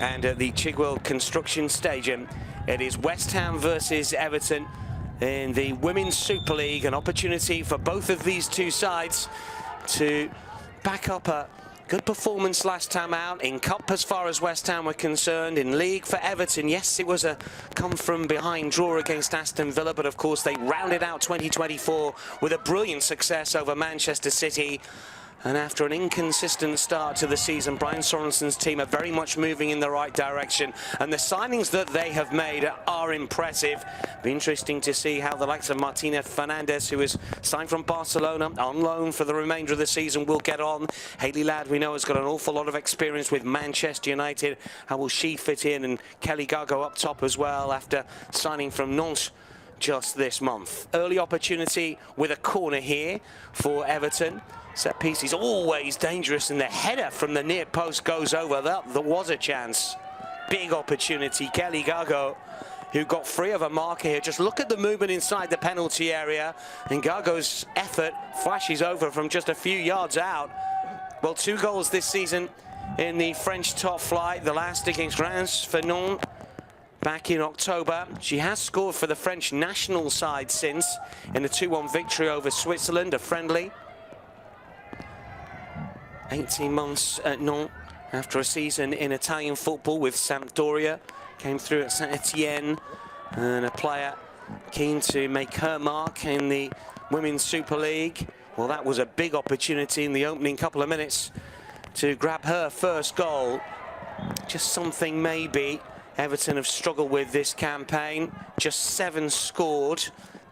And at the Chigwell Construction Stadium, it is West Ham versus Everton in the Women's Super League. An opportunity for both of these two sides to back up a good performance last time out. In Cup, as far as West Ham were concerned. In League for Everton, yes, it was a come-from-behind draw against Aston Villa, but of course they rounded out 2024 with a brilliant success over Manchester City. And after an inconsistent start to the season, Brian Sorensen's team are very much moving in the right direction. And the signings that they have made are impressive. Be interesting to see how the likes of Martina Fernandez, who is signed from Barcelona on loan for the remainder of the season, will get on. Hayley Ladd, we know, has got an awful lot of experience with Manchester United. How will she fit in? And Kelly Gargo up top as well after signing from Nantes just this month. Early opportunity with a corner here for Everton. Set piece is always dangerous, and the header from the near post goes over. There was a chance. Big opportunity. Kelly Gargo, who got free of a marker here. Just look at the movement inside the penalty area, and Gargo's effort flashes over from just a few yards out. Well, 2 goals this season in the French top flight. The last against Reims for Nantes back in October. She has scored for the French national side since in a 2-1 victory over Switzerland, a friendly. 18 months at Nantes after a season in Italian football with Sampdoria. Came through at Saint-Etienne, and a player keen to make her mark in the Women's Super League. Well, that was a big opportunity in the opening couple of minutes to grab her first goal. Just something maybe Everton have struggled with this campaign. Just 7 scored.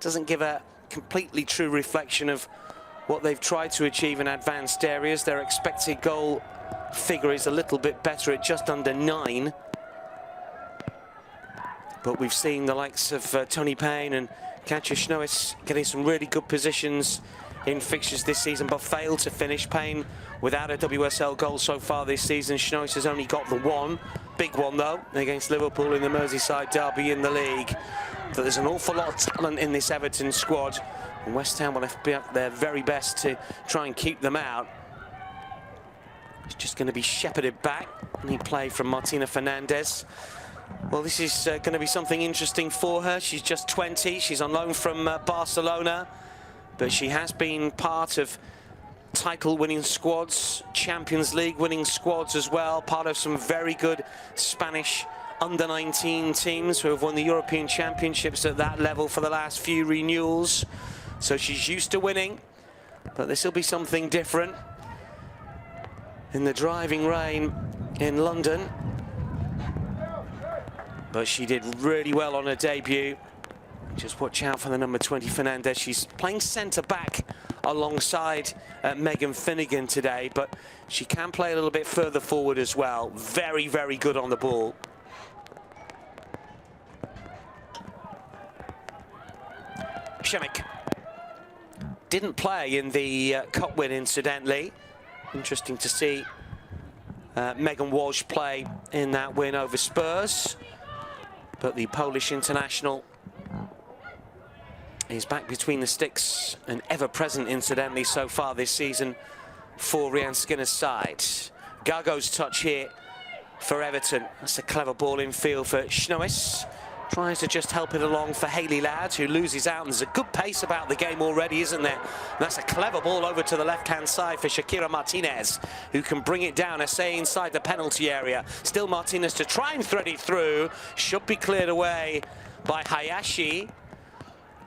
Doesn't give a completely true reflection of what they've tried to achieve in advanced areas. Their expected goal figure is a little bit better at just under 9. But we've seen the likes of Tony Payne and Katja Schnoes getting some really good positions in fixtures this season, but failed to finish. Payne without a WSL goal so far this season. Schnoes has only got the one. Big one, though, against Liverpool in the Merseyside derby in the league. So there's an awful lot of talent in this Everton squad. And West Ham will have to be up their very best to try and keep them out. It's just going to be shepherded back. Neat play from Martina Fernandez. Well, this is going to be something interesting for her. She's just 20. She's on loan from Barcelona. But she has been part of title-winning squads, Champions League winning squads as well. Part of some very good Spanish under-19 teams who have won the European Championships at that level for the last few renewals. So she's used to winning, but this will be something different in the driving rain in London. But she did really well on her debut. Just watch out for the number 20, Fernandez. She's playing centre-back alongside Megan Finnegan today, but she can play a little bit further forward as well. Very, very good on the ball. Shemek didn't play in the cup win, incidentally. Interesting to see Megan Walsh play in that win over Spurs. But the Polish international is back between the sticks and ever-present, incidentally, so far this season for Rhian Skinner's side. Gargo's touch here for Everton. That's a clever ball in field for Schnoes. Tries to just help it along for Hayley Ladd, who loses out. And there's a good pace about the game already, isn't there? And that's a clever ball over to the left-hand side for Shakira Martinez, who can bring it down, say, inside the penalty area. Still Martinez to try and thread it through. Should be cleared away by Hayashi.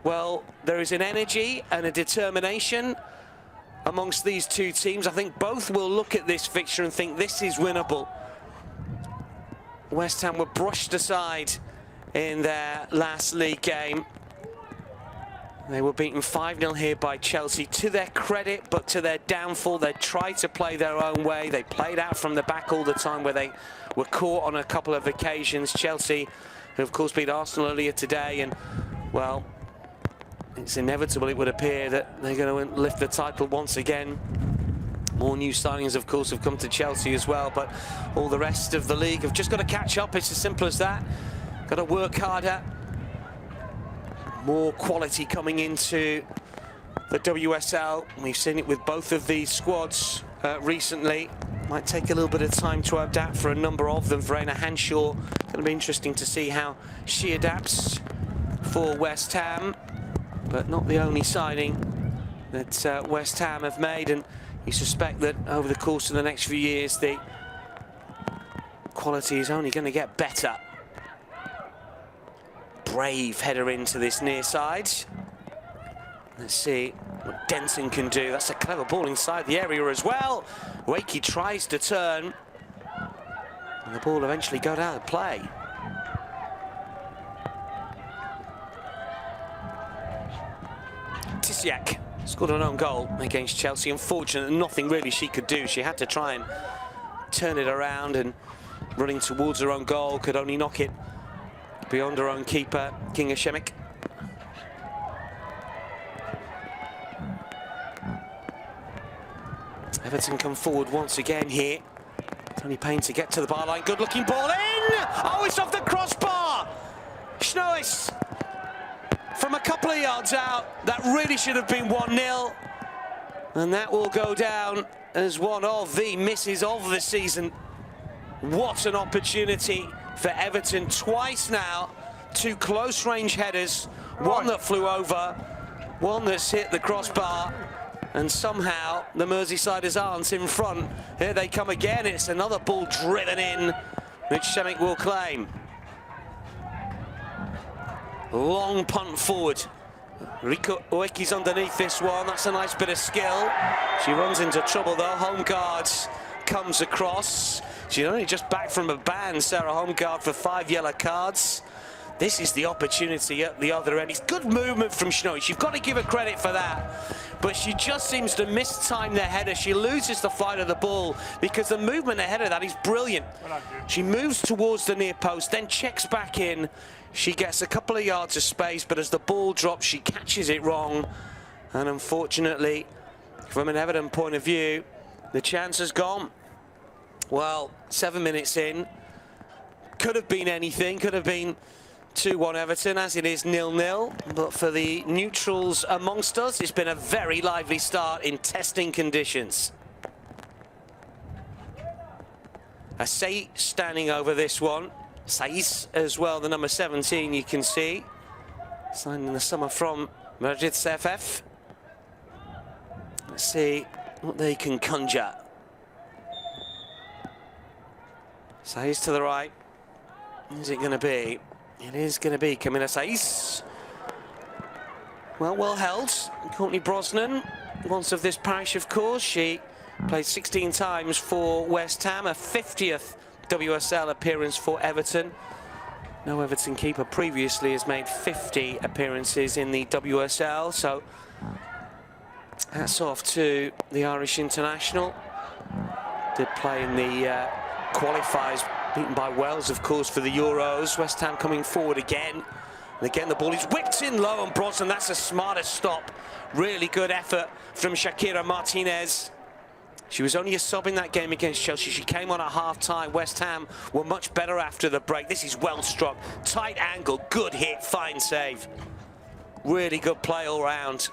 Well, there is an energy and a determination amongst these two teams. I think both will look at this fixture and think this is winnable. West Ham were brushed aside in their last league game. They were beaten 5-0 here by Chelsea. To their credit, but to their downfall, they tried to play their own way. They played out from the back all the time, where they were caught on a couple of occasions. Chelsea, who of course beat Arsenal earlier today, and well, it's inevitable, it would appear, that they're going to lift the title once again. More new signings, of course, have come to Chelsea as well, but all the rest of the league have just got to catch up. It's as simple as that. Got to work harder. More quality coming into the WSL. We've seen it with both of these squads recently. Might take a little bit of time to adapt for a number of them. Verena Hanshaw, going to be interesting to see how she adapts for West Ham, but not the only signing that West Ham have made, and you suspect that over the course of the next few years the quality is only going to get better. Brave header into this near side. Let's see what Denton can do. That's a clever ball inside the area as well. Wakey tries to turn, and the ball eventually got out of play. Tisiak scored an own goal against Chelsea. Unfortunate, nothing really she could do. She had to try and turn it around, and running towards her own goal, could only knock it beyond her own keeper, Kinga Shemik. Everton come forward once again here. Tony Payne to get to the byline. Good looking ball in! Oh, it's off the crossbar! Schnois from a couple of yards out. That really should have been 1-0. And that will go down as one of the misses of the season. What an opportunity for Everton. Twice now, two close range headers. One that flew over, one that's hit the crossbar. And somehow the Merseysiders aren't in front. Here they come again. It's another ball driven in, which Shemik will claim. Long punt forward. Rico Ueki's underneath this one. That's a nice bit of skill. She runs into trouble though. Homegaard comes across. She's only just back from a ban, Sarah Homegaard, for 5 yellow cards. This is the opportunity at the other end. It's good movement from Schnois. You've got to give her credit for that. But she just seems to mistime the header. She loses the flight of the ball because the movement ahead of that is brilliant. She moves towards the near post, then checks back in. She gets a couple of yards of space, but as the ball drops, she catches it wrong. And unfortunately, from an Everton point of view, the chance has gone. Well, 7 minutes in, could have been anything, could have been 2-1 Everton, as it is 0-0. But for the neutrals amongst us, it's been a very lively start in testing conditions. Asai standing over this one. Saiz as well, the number 17 you can see. Signed in the summer from Madrid CFF. Let's see what they can conjure. Saiz to the right. Is it going to be? It is going to be Camilla Saiz. Well held. Courtney Brosnan, once of this parish, of course. She played 16 times for West Ham, a 50th WSL appearance for Everton. No Everton keeper previously has made 50 appearances in the WSL, so hats off to the Irish international. Did play in the qualifiers, beaten by Wales, of course, for the Euros. West Ham coming forward again. And again, the ball is whipped in low on Brosnan. That's a smarter stop. Really good effort from Shakira Martinez. She was only a sub in that game against Chelsea. She came on at half-time. West Ham were much better after the break. This is well struck. Tight angle, good hit, fine save. Really good play all round.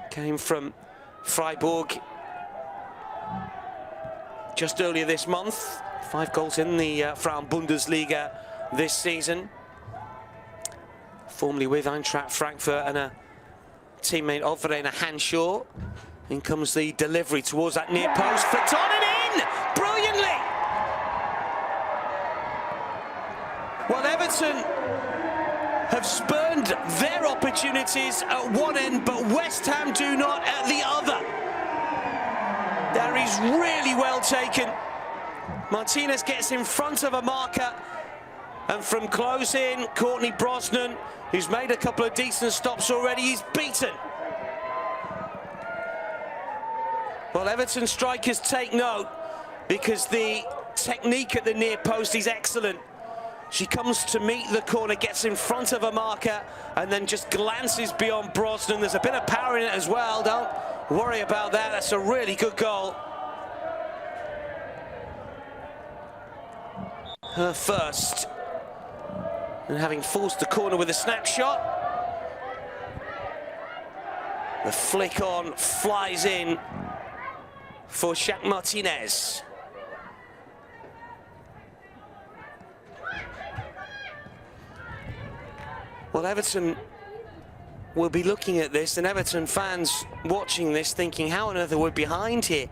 Came from Freiburg just earlier this month. 5 goals in the Frauen Bundesliga this season. Formerly with Eintracht Frankfurt and a teammate of Verena Hanshaw. In comes the delivery towards that near post. Flicked on and in! Brilliantly! Well, Everton have spurned their opportunities at one end, but West Ham do not at the other. That is really well taken. Martinez gets in front of a marker, and from close in, Courtney Brosnan, who's made a couple of decent stops already, he's beaten. Well, Everton strikers take note, because the technique at the near post is excellent. She comes to meet the corner, gets in front of a marker, and then just glances beyond Brosnan. There's a bit of power in it as well. Don't worry about that. That's a really good goal. Her first. And having forced the corner with a snapshot, the flick on flies in for Shaq Martinez. Well, Everton will be looking at this, and Everton fans watching this thinking, how on earth are we behind here?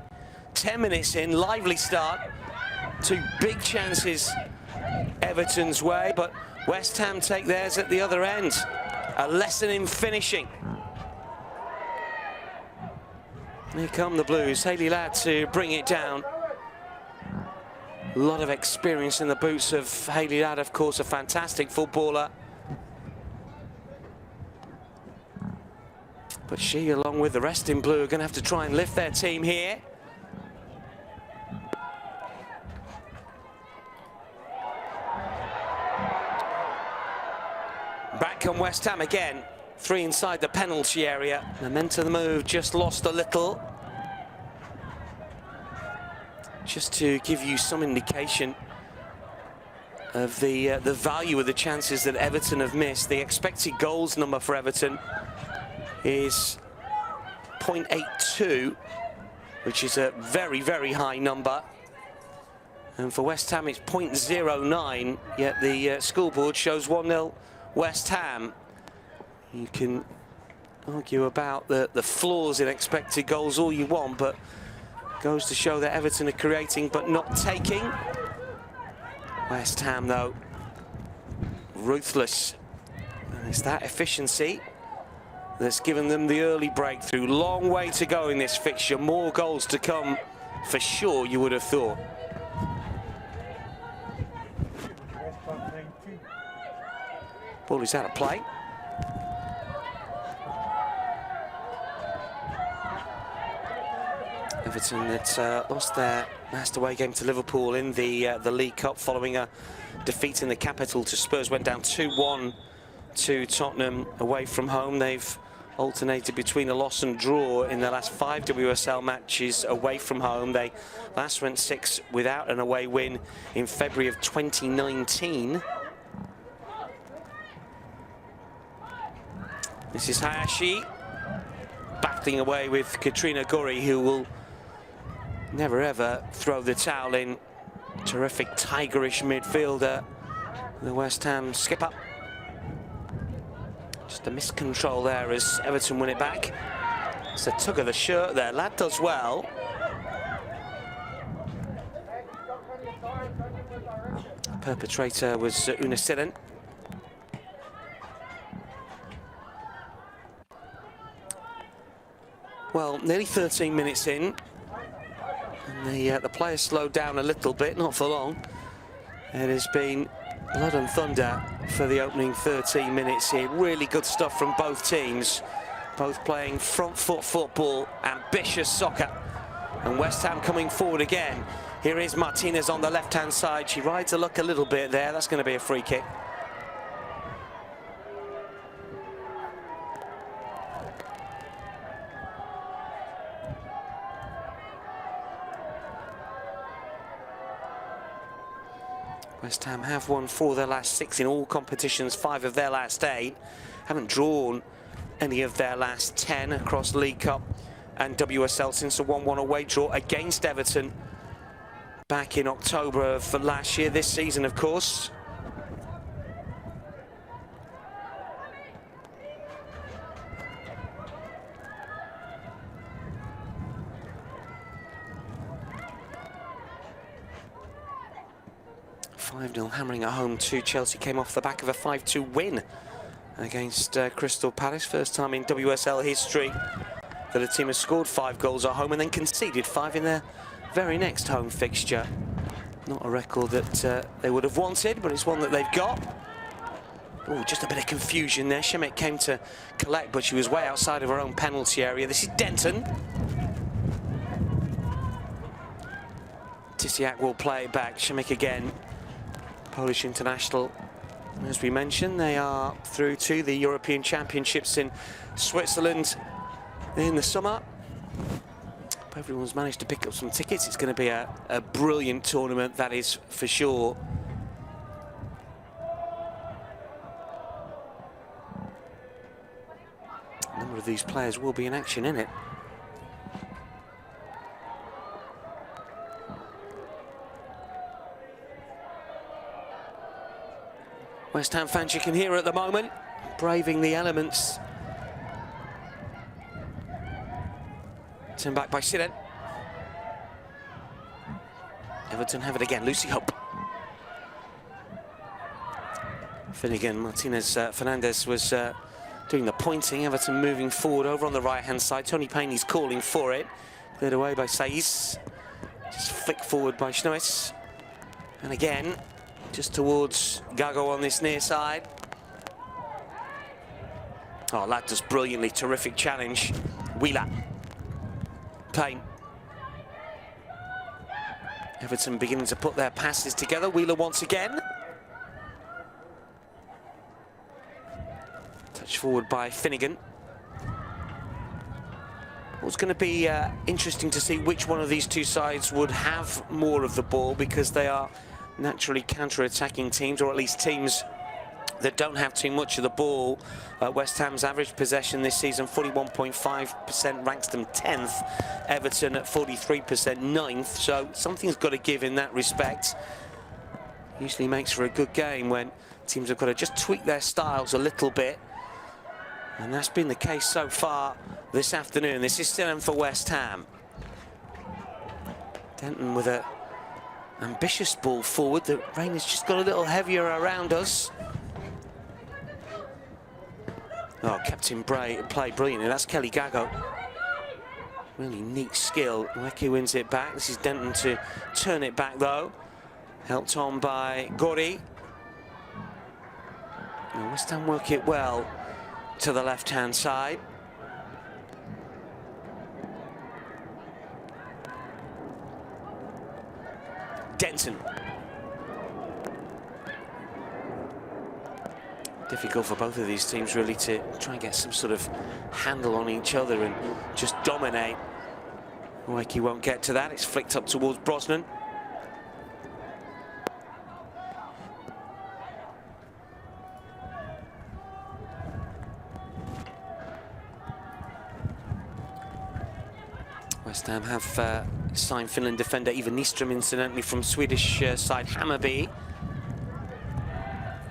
10 minutes in, lively start. 2 big chances Everton's way, but West Ham take theirs at the other end. A lesson in finishing. Here come the Blues. Hayley Ladd to bring it down. A lot of experience in the boots of Hayley Ladd, of course, a fantastic footballer. But she, along with the rest in blue, are going to have to try and lift their team here. Back come West Ham again. 3 inside the penalty area. Momentum of the move just lost a little. Just to give you some indication of the value of the chances that Everton have missed. The expected goals number for Everton is 0.82, which is a very, very high number. And for West Ham, it's 0.09, yet the scoreboard shows 1-0 West Ham. You can argue about the flaws in expected goals all you want, but goes to show that Everton are creating but not taking. West Ham, though, ruthless. And it's that efficiency that's given them the early breakthrough. Long way to go in this fixture. More goals to come for sure, you would have thought. Ball is out of play. Everton that lost their last away game to Liverpool in the League Cup following a defeat in the capital to Spurs. Went down 2-1 to Tottenham away from home. They've alternated between a loss and draw in their last 5 WSL matches away from home. They last went 6 without an away win in February of 2019. This is Hayashi battling away with Katrina Gori, who will never ever throw the towel in. Terrific tigerish midfielder, the West Ham skipper. Just a miscontrol there as Everton win it back. It's a tug of the shirt there. Lad does well. The perpetrator was Una Siren. Well, nearly 13 minutes in. And the players slowed down a little bit, not for long. It has been blood and thunder for the opening 13 minutes here. Really good stuff from both teams. Both playing front foot football, ambitious soccer. And West Ham coming forward again. Here is Martinez on the left-hand side. She rides the luck a little bit there. That's going to be a free kick. West Ham have won 4 of their last 6 in all competitions, 5 of their last 8. Haven't drawn any of their last 10 across League Cup and WSL since a 1-1 away draw against Everton back in October of last year. This season, of course. Hammering at home to Chelsea. Came off the back of a 5-2 win against Crystal Palace. First time in WSL history that a team has scored 5 goals at home and then conceded 5 in their very next home fixture. Not a record that they would have wanted, but it's one that they've got. Oh, just a bit of confusion there. Shemek came to collect, but she was way outside of her own penalty area. This is Denton. Tisiak will play it back. Shemek again. Polish international. As we mentioned, they are through to the European Championships in Switzerland in the summer. Everyone's managed to pick up some tickets. It's going to be a brilliant tournament, that is for sure. A number of these players will be in action in it. West Ham fans you can hear at the moment, braving the elements. Turned back by Siren. Everton have it again, Lucy Hope. Finnegan, Martinez, Fernandez was doing the pointing. Everton moving forward over on the right-hand side. Tony Payne is calling for it. Cleared away by Saiz. Just flicked forward by Schnoes. And again, just towards Gago on this near side. Oh, that does brilliantly. Terrific challenge. Wheeler. Payne. Everton beginning to put their passes together. Wheeler once again. Touch forward by Finnegan. It's going to be interesting to see which one of these two sides would have more of the ball, because they are naturally counter-attacking teams, or at least teams that don't have too much of the ball. West Ham's average possession this season, 41.5%, ranks them 10th. Everton at 43%, 9th. So something's got to give in that respect. Usually makes for a good game when teams have got to just tweak their styles a little bit. And that's been the case so far this afternoon. This is still in for West Ham. Denton with an ambitious ball forward. The rain has just got a little heavier around us. Oh, kept in play brilliantly. That's Kelly Gago. Really neat skill. Ueki wins it back. This is Denton to turn it back, though. Helped on by Gori. And West Ham work it well to the left-hand side. Denton. Difficult for both of these teams really to try and get some sort of handle on each other and just dominate. Ueki won't get to that. It's flicked up towards Brosnan. West Ham have signed Finland defender Ivan Nyström, incidentally, from Swedish side Hammarby.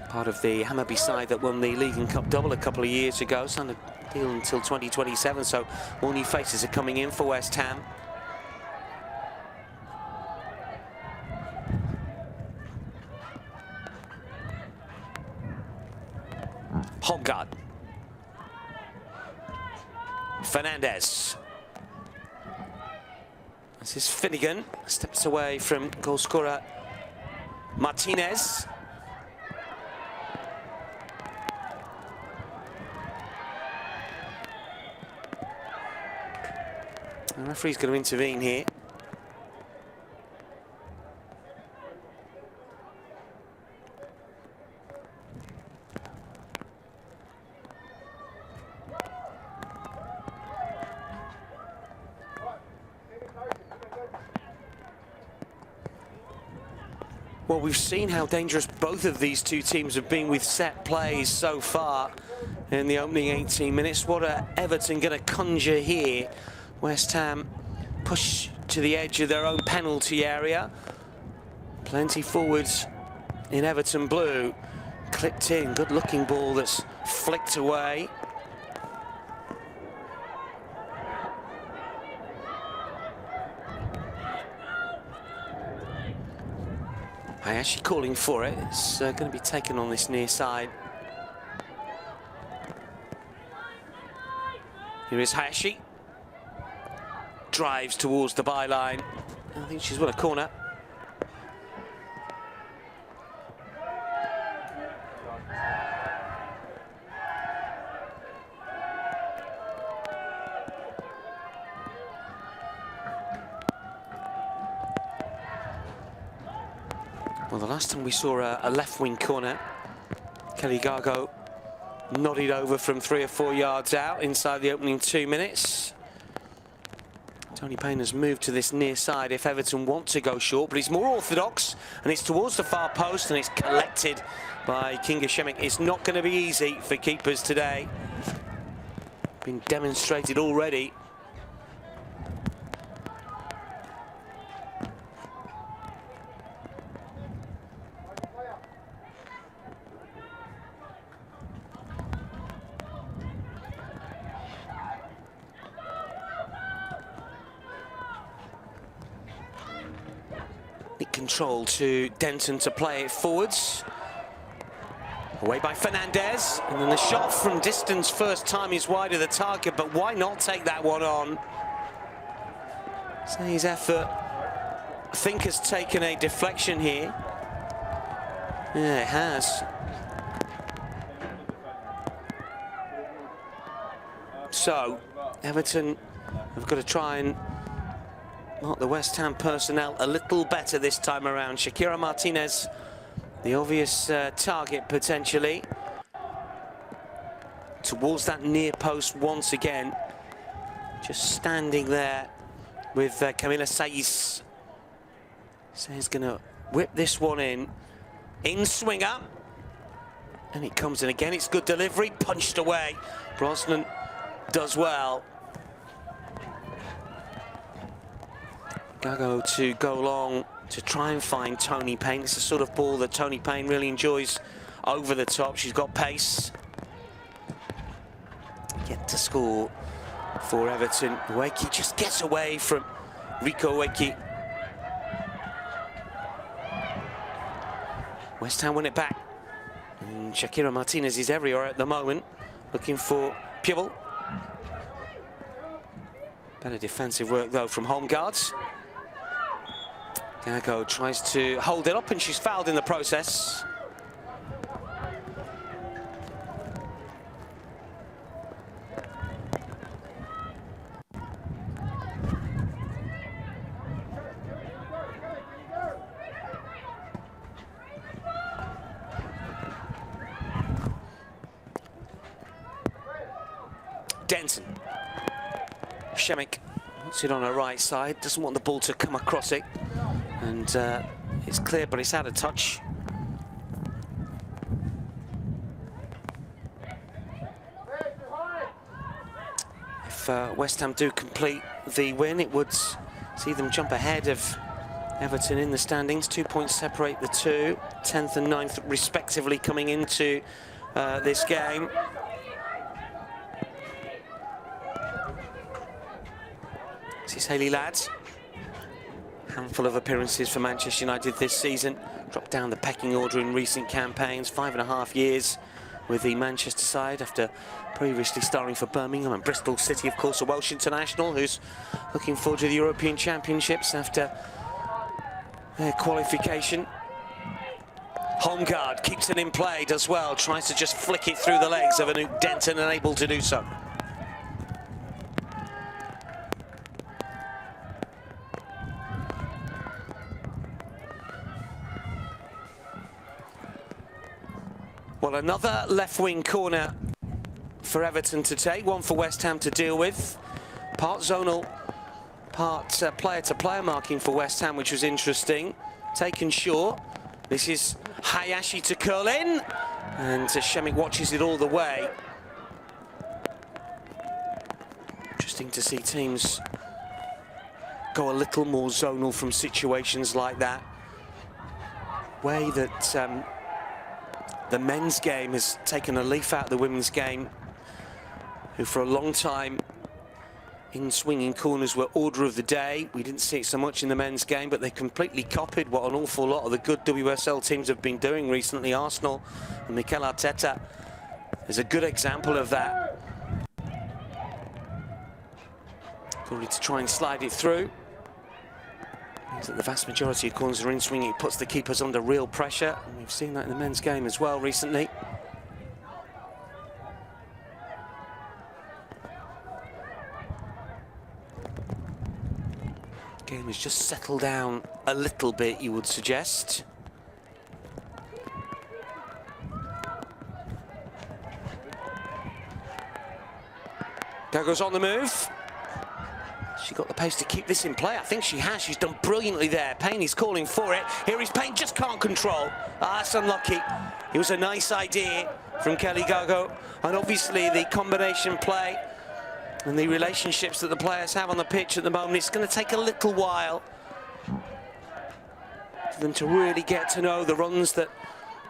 Part of the Hammarby side that won the League and Cup double a couple of years ago. Signed a deal until 2027, so all new faces are coming in for West Ham. Holmgaard. Fernandez. This is Finnegan, steps away from goal scorer Martinez. The referee's going to intervene here. Well, we've seen how dangerous both of these two teams have been with set plays so far in the opening 18 minutes. What are Everton going to conjure here? West Ham push to the edge of their own penalty area. Plenty forwards in Everton blue. Clipped in, good looking ball that's flicked away. Hayashi calling for it. It's going to be taken on this near side. Here is Hayashi. Drives towards the byline. I think she's won a corner. Well, the last time we saw a left-wing corner, Kelly Gago nodded over from 3 or 4 yards out inside the opening 2 minutes. Tony Payne has moved to this near side if Everton want to go short, but it's more orthodox, and it's towards the far post, and it's collected by Kinga Shemik. It's not going to be easy for keepers today. Been demonstrated already. Control to Denton to play it forwards. Away by Fernandez, and then the shot from distance first time is wide of the target, but why not take that one on? So his effort, I think, has taken a deflection here. Yeah, it has. So Everton have got to try and mark the West Ham personnel a little better this time around. Shakira Martinez, the obvious target potentially, towards that near post once again. Just standing there with Camila Saiz. Saiz going to whip this one in swinger. And it comes in again, it's good delivery, punched away. Brosnan does well. Gago to go long to try and find Tony Payne. It's the sort of ball that Tony Payne really enjoys over the top. She's got pace. Get to score for Everton. Ueki just gets away from Rico Ueki. West Ham win it back. And Shakira Martinez is everywhere at the moment, looking for Pubel. Better defensive work though from home guards. Gago tries to hold it up and she's fouled in the process. Denton. Shemik wants it on her right side, doesn't want the ball to come across it. And it's clear, but it's out of touch. If West Ham do complete the win, it would see them jump ahead of Everton in the standings. 2 points separate the two, 10th and 9th respectively coming into this game. This is Hayley Ladd. Handful of appearances for Manchester United this season. Dropped down the pecking order in recent campaigns. 5.5 years with the Manchester side after previously starring for Birmingham and Bristol City, of course, a Welsh international who's looking forward to the European Championships after their qualification. Holmgaard keeps it in play, does well, tries to just flick it through the legs of Anouk Denton, and able to do so. Well, another left-wing corner for Everton to take, one for West Ham to deal with. Part zonal, part player-to-player marking for West Ham, which was interesting. Taken short. This is Hayashi to curl in, and Shemik watches it all the way. Interesting to see teams go a little more zonal from situations like that. Way that the men's game has taken a leaf out of the women's game, who for a long time in swinging corners were order of the day. We didn't see it so much in the men's game, but they completely copied what an awful lot of the good WSL teams have been doing recently. Arsenal and Mikel Arteta is a good example of that. Going to try and slide it through. Means that the vast majority of corners are in swinging. It puts the keepers under real pressure, and we've seen that in the men's game as well recently. Game has just settled down a little bit, you would suggest. Gago's on the move. She got the pace to keep this in play. I think she has. She's done brilliantly there. Payne is calling for it. Here is Payne, just can't control. Ah, that's unlucky. It was a nice idea from Kelly Gago. And obviously the combination play and the relationships that the players have on the pitch at the moment, it's going to take a little while for them to really get to know the runs that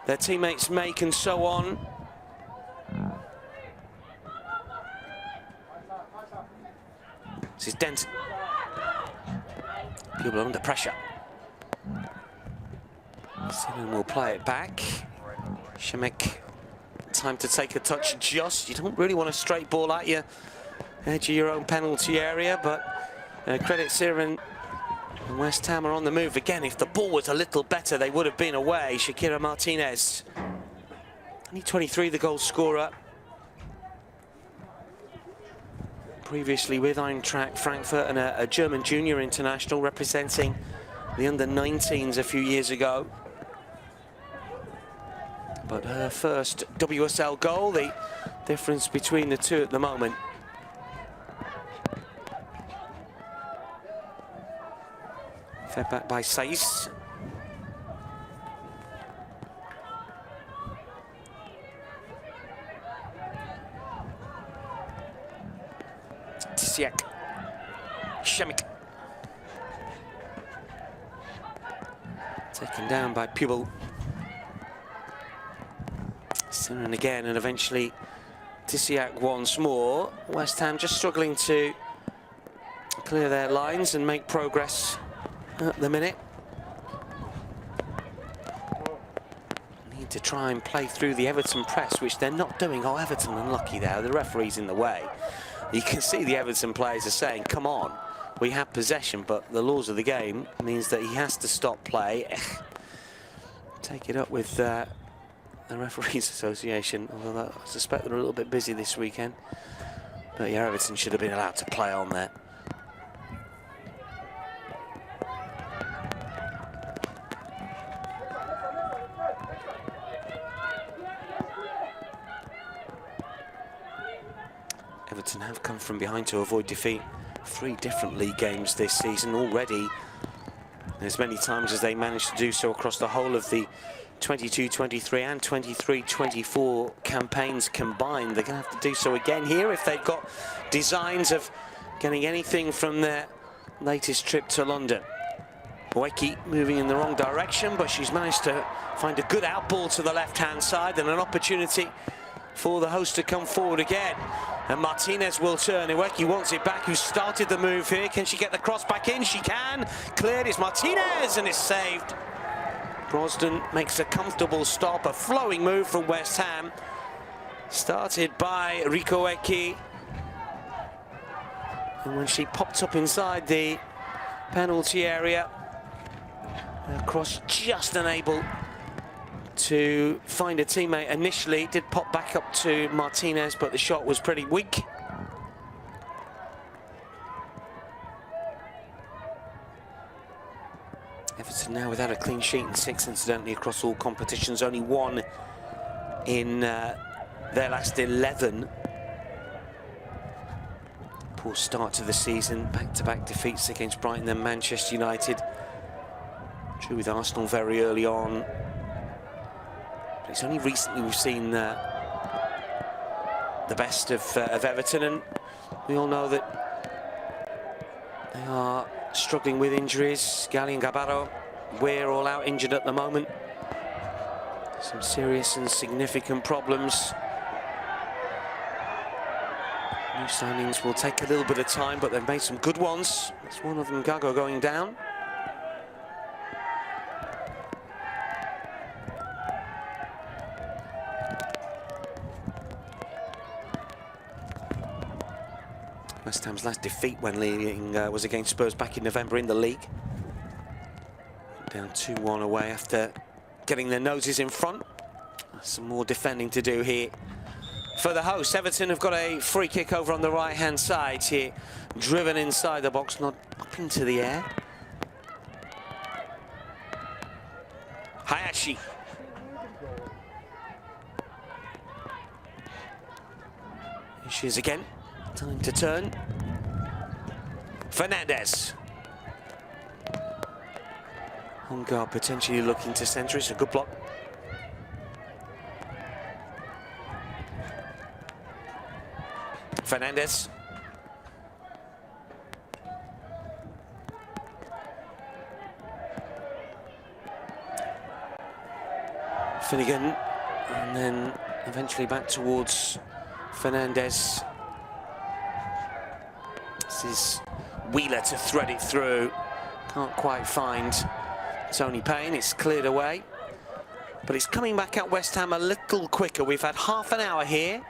their teammates make and so on. This is Denton. People are under pressure. Sinan will play it back. Shemek, time to take a touch just. You don't really want a straight ball at you. Edge of your own penalty area, but credit Siren and West Ham are on the move again. If the ball was a little better, they would have been away. Shakira Martinez, only 23, the goal scorer. Previously with Eintracht Frankfurt and a German junior international representing the under-19s a few years ago. But her first WSL goal, the difference between the two at the moment. Fed back by Saiz. Tisiak. Shemek. Taken down by Pubel. Sinan again, and eventually Tisiak once more. West Ham just struggling to clear their lines and make progress at the minute. Need to try and play through the Everton press, which they're not doing. Oh, Everton unlucky there. The referee's in the way. You can see the Everton players are saying, come on, we have possession, but the laws of the game means that he has to stop play. Take it up with the Referees Association, although I suspect they're a little bit busy this weekend. But yeah, Everton should have been allowed to play on there. Everton have come from behind to avoid defeat 3 different league games this season already. As many times as they managed to do so across the whole of the 22-23 and 23-24 campaigns combined. They're going to have to do so again here if they've got designs of getting anything from their latest trip to London. Boeki moving in the wrong direction, but she's managed to find a good outball to the left-hand side and an opportunity for the host to come forward again. And Martinez will turn. Iweki wants it back, who started the move here. Can she get the cross back in? She can. Cleared, it's Martinez, and it's saved. Brosden makes a comfortable stop, a flowing move from West Ham. Started by Rico Eki. And when she popped up inside the penalty area, her cross just unable to find a teammate initially. It did pop back up to Martinez, but the shot was pretty weak. Everton now without a clean sheet in 6, incidentally, across all competitions. Only 1 in their last 11. Poor start to the season. Back-to-back defeats against Brighton and Manchester United. True with Arsenal very early on. But it's only recently we've seen the best of Everton, and we all know that they are struggling with injuries. Gali and Gabarro, we're all out injured at the moment. Some serious and significant problems. New signings will take a little bit of time, but they've made some good ones. That's one of them, Gago, going down. West Ham's last defeat when leading was against Spurs back in November in the league. Down 2-1 away after getting their noses in front. Some more defending to do here for the hosts. Everton have got a free kick over on the right-hand side here. Driven inside the box, not up into the air. Hayashi. Here she is again. Time to turn. Fernandez. On guard, potentially looking to centre. It's a good block. Fernandez. Finnegan. And then eventually back towards Fernandez. This is Wheeler to thread it through. Can't quite find Tony Payne. It's cleared away. but it's coming back at West Ham a little quicker. We've had half an hour here.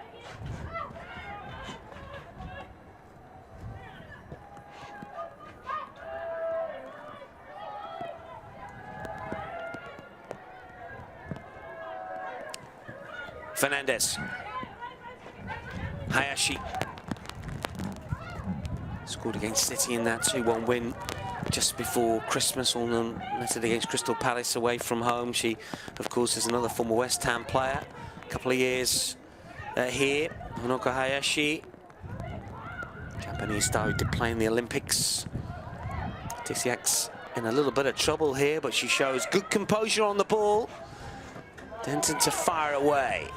Fernandez. Hayashi. Scored against City in that 2-1 win just before Christmas, all netted against Crystal Palace away from home. She, of course, is another former West Ham player. A couple of years here. Honoka Hayashi. Japanese started to play in the Olympics. Tisiak's in a little bit of trouble here, but she shows good composure on the ball. Denton to fire away.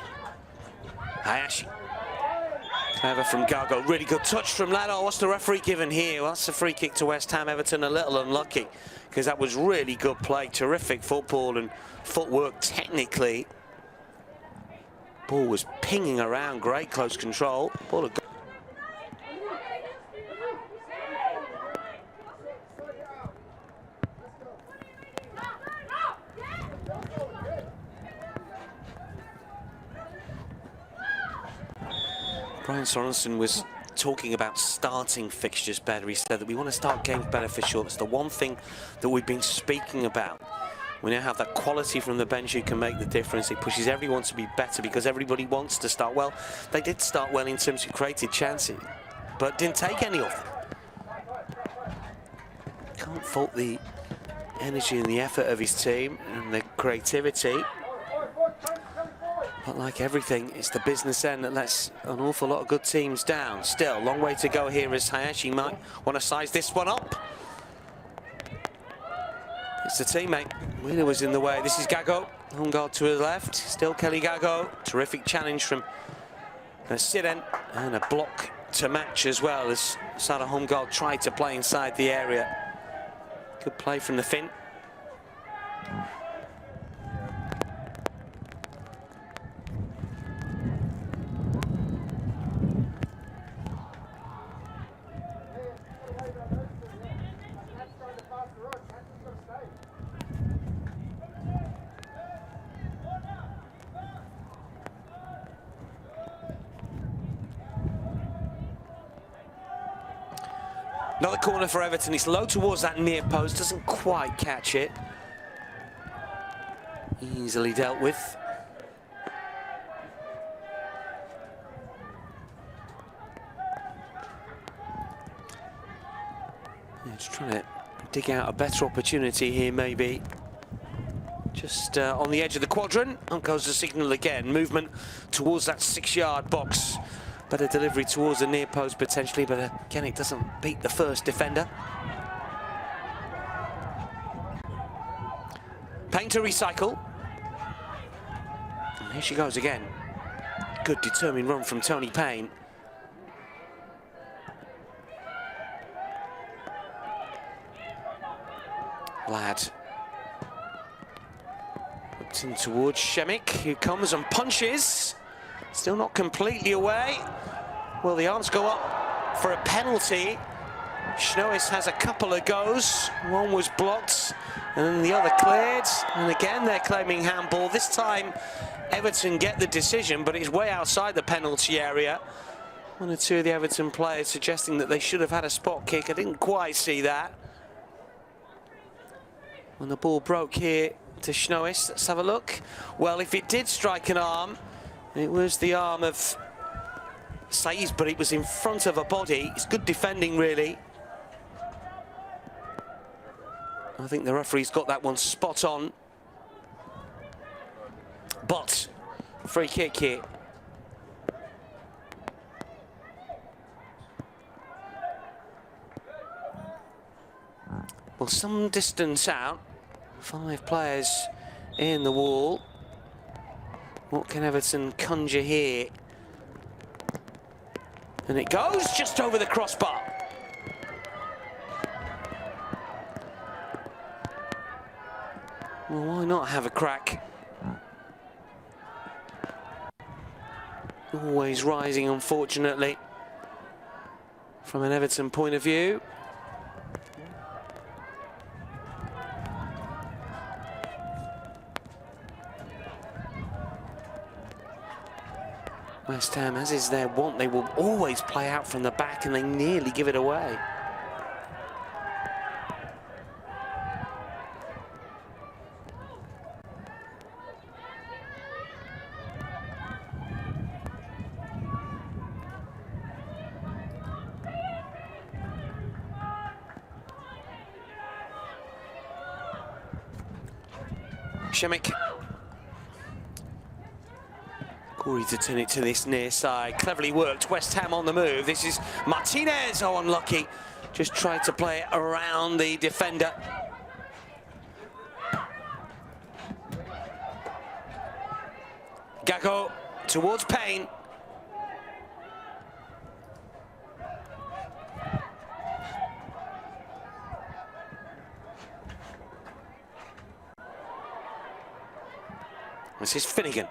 Hayashi. Clever from Gago. Really good touch from Lado. What's the referee given here? Well, that's a free kick to West Ham. Everton a little unlucky because that was really good play. Terrific football and footwork technically. Ball was pinging around. Great close control. Ball had Brian Sorensen was talking about starting fixtures better. He said that we want to start games better for sure. That's the one thing that we've been speaking about. We now have that quality from the bench who can make the difference. It pushes everyone to be better because everybody wants to start well. They did start well in terms of created chances, but didn't take any of them. Can't fault the energy and the effort of his team and the creativity. But like everything, it's the business end that lets an awful lot of good teams down. Still, long way to go here as Hayashi might want to size this one up. It's the teammate. Wheeler was in the way. This is Gago. Home guard to his left. Still Kelly Gago. Terrific challenge from Siren. And a block to match as well as Sarah home guard tried to play inside the area. Good play from the Finn. Another corner for Everton. It's low towards that near post. Doesn't quite catch it. Easily dealt with. Yeah, just trying to dig out a better opportunity here, maybe. Just on the edge of the quadrant. On goes the signal again. Movement towards that 6-yard box. Better delivery towards the near post potentially, but again, it doesn't beat the first defender. Payne to recycle. And here she goes again. Good determined run from Tony Payne. Ladd. Hooked in towards Shemik, who comes and punches. Still not completely away. Well, the arms go up for a penalty. Schnois has a couple of goes. One was blocked and then the other cleared. And again, they're claiming handball. This time, Everton get the decision, but it's way outside the penalty area. One or two of the Everton players suggesting that they should have had a spot kick. I didn't quite see that. When the ball broke here to Schnois, let's have a look. Well, if it did strike an arm, it was the arm of Saiz, but it was in front of a body. It's good defending, really. I think the referee's got that one spot on. But free kick here. Well, some distance out. 5 players in the wall. What can Everton conjure here? And it goes just over the crossbar. Well, why not have a crack? Always rising, unfortunately, from an Everton point of view. West Ham, as is their want, they will always play out from the back and they nearly give it away. Shemek. Corey to turn it to this near side. Cleverly worked. West Ham on the move. This is Martinez. Oh, unlucky. Just tried to play it around the defender. Gago towards Payne. This is Finnegan.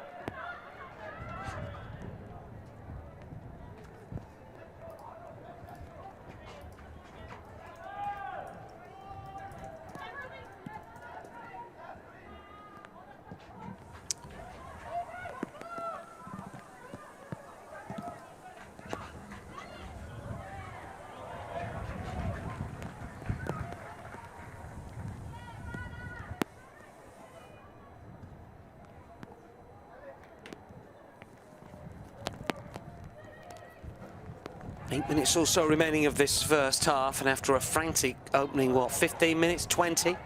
Eight minutes or so remaining of this first half, and after a frantic opening, what, 15 minutes, 20?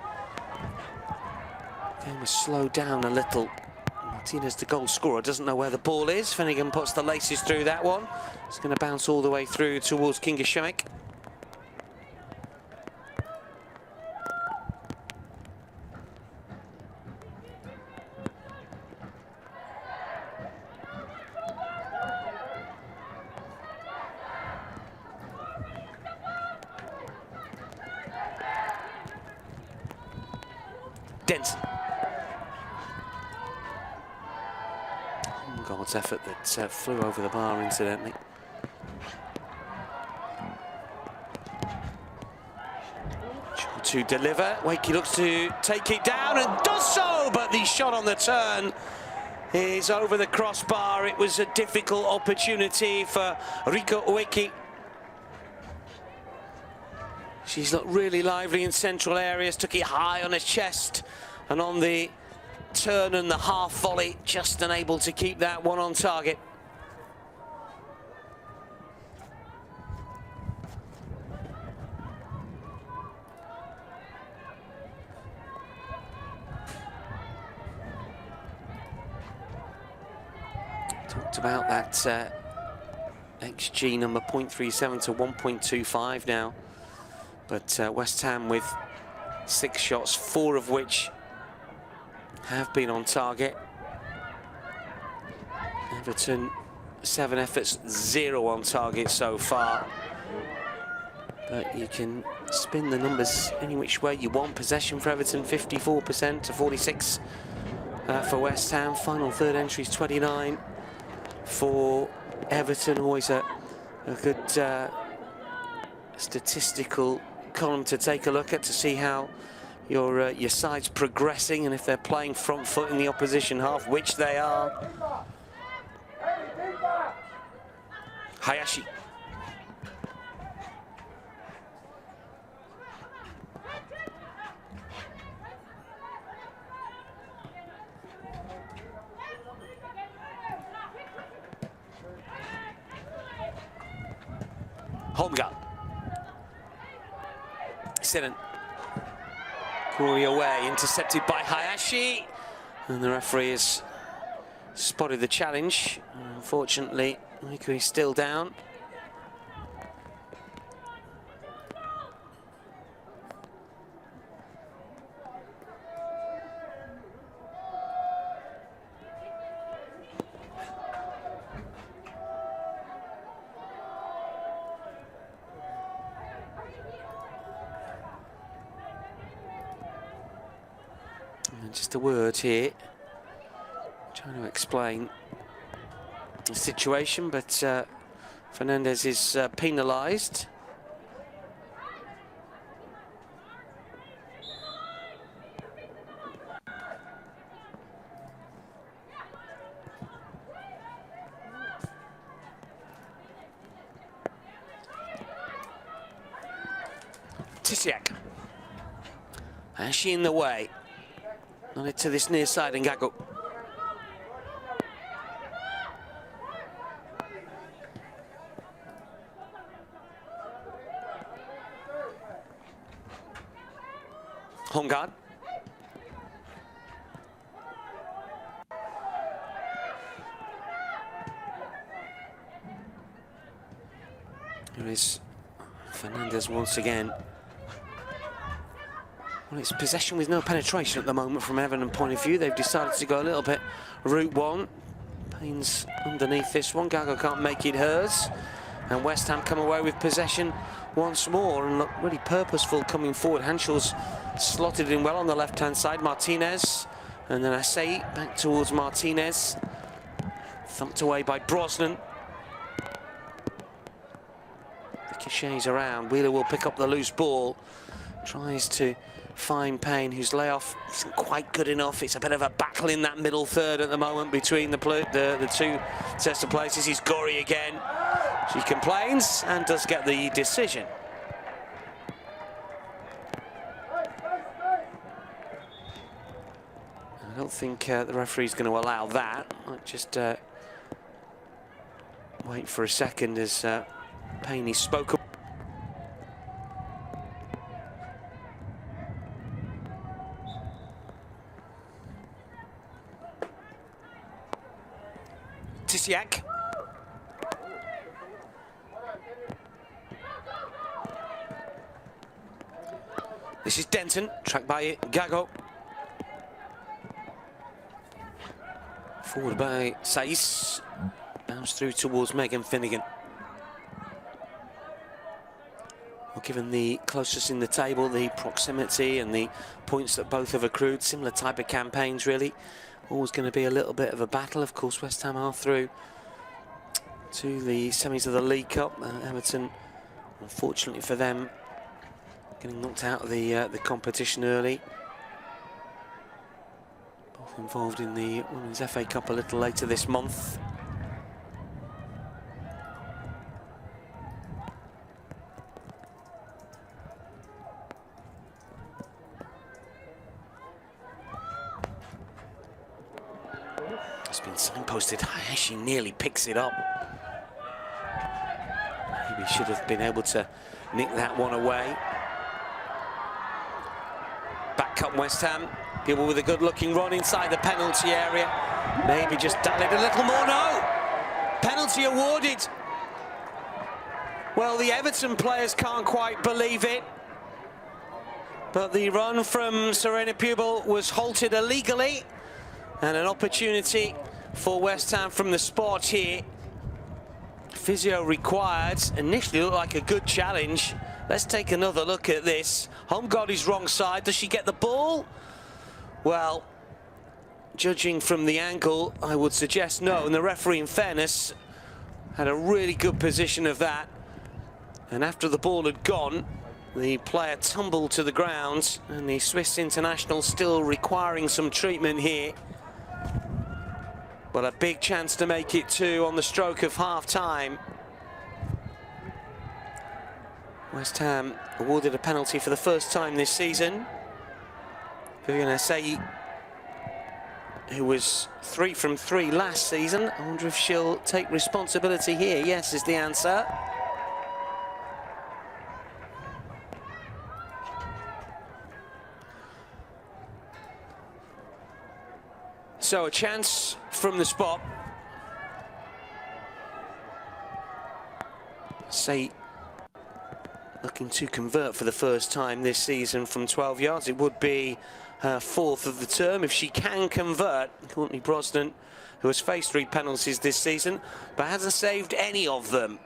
Game was slowed down a little. Martinez, the goal scorer, doesn't know where the ball is. Finnegan puts the laces through that one. It's going to bounce all the way through towards Kinga Shemek. Denson. God's effort that flew over the bar, incidentally. To deliver. Wakey looks to take it down and does so, but the shot on the turn is over the crossbar. It was a difficult opportunity for Rico Wakey. She's looked really lively in central areas, took it high on his chest, and on the turn and the half volley, just unable to keep that one on target. Talked about that XG number 0.37 to 1.25 now. But West Ham with 6 shots, 4 of which have been on target. Everton, 7 efforts, 0 on target so far. But you can spin the numbers any which way you want. Possession for Everton, 54% to 46 for West Ham. Final third entries, 29 for Everton. Always a good statistical column to take a look at to see how your side's progressing and if they're playing front foot in the opposition half, which they are. Hayashi. Holmgren. Sinan. Corey away, intercepted by Hayashi. And the referee has spotted the challenge. Unfortunately, Miku is still down. Just a word here, trying to explain the situation, but Fernandez is penalised. Tisiak. And she in the way. On it to this near side, and Gago. Hongard. Here is Fernandez once again. Well, it's possession with no penetration at the moment from Everton point of view. They've decided to go a little bit route one. Payne's underneath this one. Gago can't make it hers. And West Ham come away with possession once more and look really purposeful coming forward. Hanschel's slotted in well on the left-hand side. Martinez. And then Asai back towards Martinez. Thumped away by Brosnan. Ricochets around. Wheeler will pick up the loose ball. Tries to find Payne, whose layoff isn't quite good enough. It's a bit of a battle in that middle third at the moment between the two sets of places. He's Gorey again. She complains and does get the decision. I don't think the referee's going to allow that. Might just wait for a second as Payne spoke. Tisiak. This is Denton, tracked by Gago. Forward by Saiz. Bounce through towards Megan Finnegan. Well, given the closest in the table, the proximity and the points that both have accrued, similar type of campaigns really. Always going to be a little bit of a battle. Of course, West Ham are through to the semis of the League Cup. Everton, unfortunately for them, getting knocked out of the competition early. Both involved in the Women's FA Cup a little later this month. It's been signposted. She nearly picks it up. Maybe should have been able to nick that one away. Back up West Ham. People with a good-looking run inside the penalty area. Maybe just dial it a little more. No! Penalty awarded. Well, the Everton players can't quite believe it. But the run from Serena Pubel was halted illegally. And an opportunity for West Ham from the spot here. Physio required. Initially looked like a good challenge. Let's take another look at this. Hongard is wrong side. Does she get the ball? Well, judging from the angle, I would suggest no. And the referee, in fairness, had a really good position of that. And after the ball had gone, the player tumbled to the ground. And the Swiss international still requiring some treatment here. Well, a big chance to make it 2 on the stroke of half-time. West Ham awarded a penalty for the first time this season. Vivian Asai, who was 3 from 3 last season. I wonder if she'll take responsibility here. Yes, is the answer. So a chance from the spot. Say, looking to convert for the first time this season from 12 yards. It would be her 4th of the term if she can convert. Courtney Brosnan, who has faced 3 penalties this season, but hasn't saved any of them.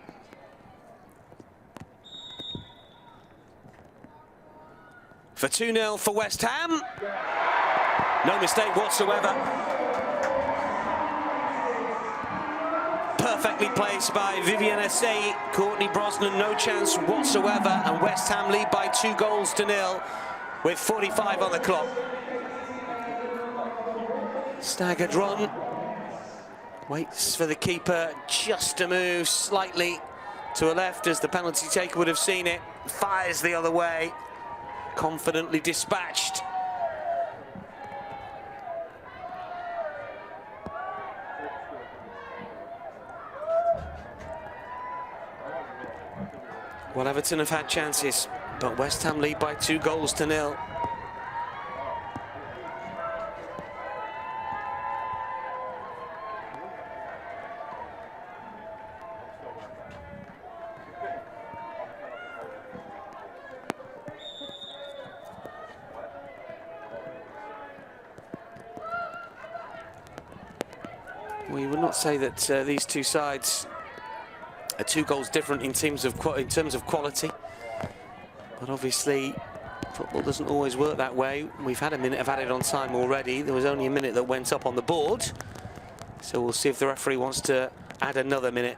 For 2-0 for West Ham. No mistake whatsoever. Perfectly placed by Vivian Asai. Courtney Brosnan, no chance whatsoever. And West Ham lead by 2-0 with 45 on the clock. Staggered run. Waits for the keeper just to move slightly to a left as the penalty taker would have seen it. Fires the other way. confidently dispatched. Well, Everton have had chances, but West Ham lead by 2-0. We would not say that these two sides are 2 goals different in terms of quality, but obviously football doesn't always work that way. We've had a minute of added on time already. There was only a minute that went up on the board, so we'll see if the referee wants to add another minute.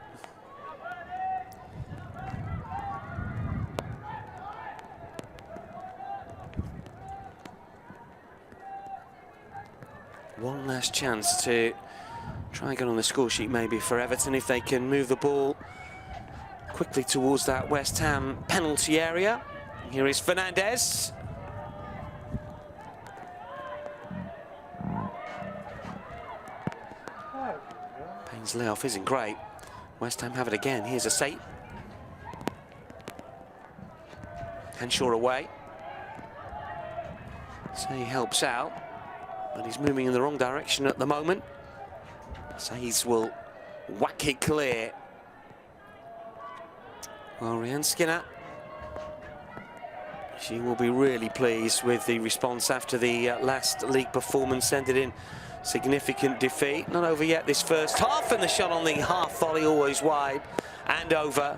One last chance to try and get on the score sheet maybe for Everton if they can move the ball quickly towards that West Ham penalty area. Here is Fernandez. Payne's layoff isn't great. West Ham have it again. Here's a Sate. Henshaw away. So he helps out, but he's moving in the wrong direction at the moment. Says will whack it clear. Well, Rhian Skinner, she will be really pleased with the response after the last league performance ended in significant defeat. Not over yet this first half, and the shot on the half volley always wide and over.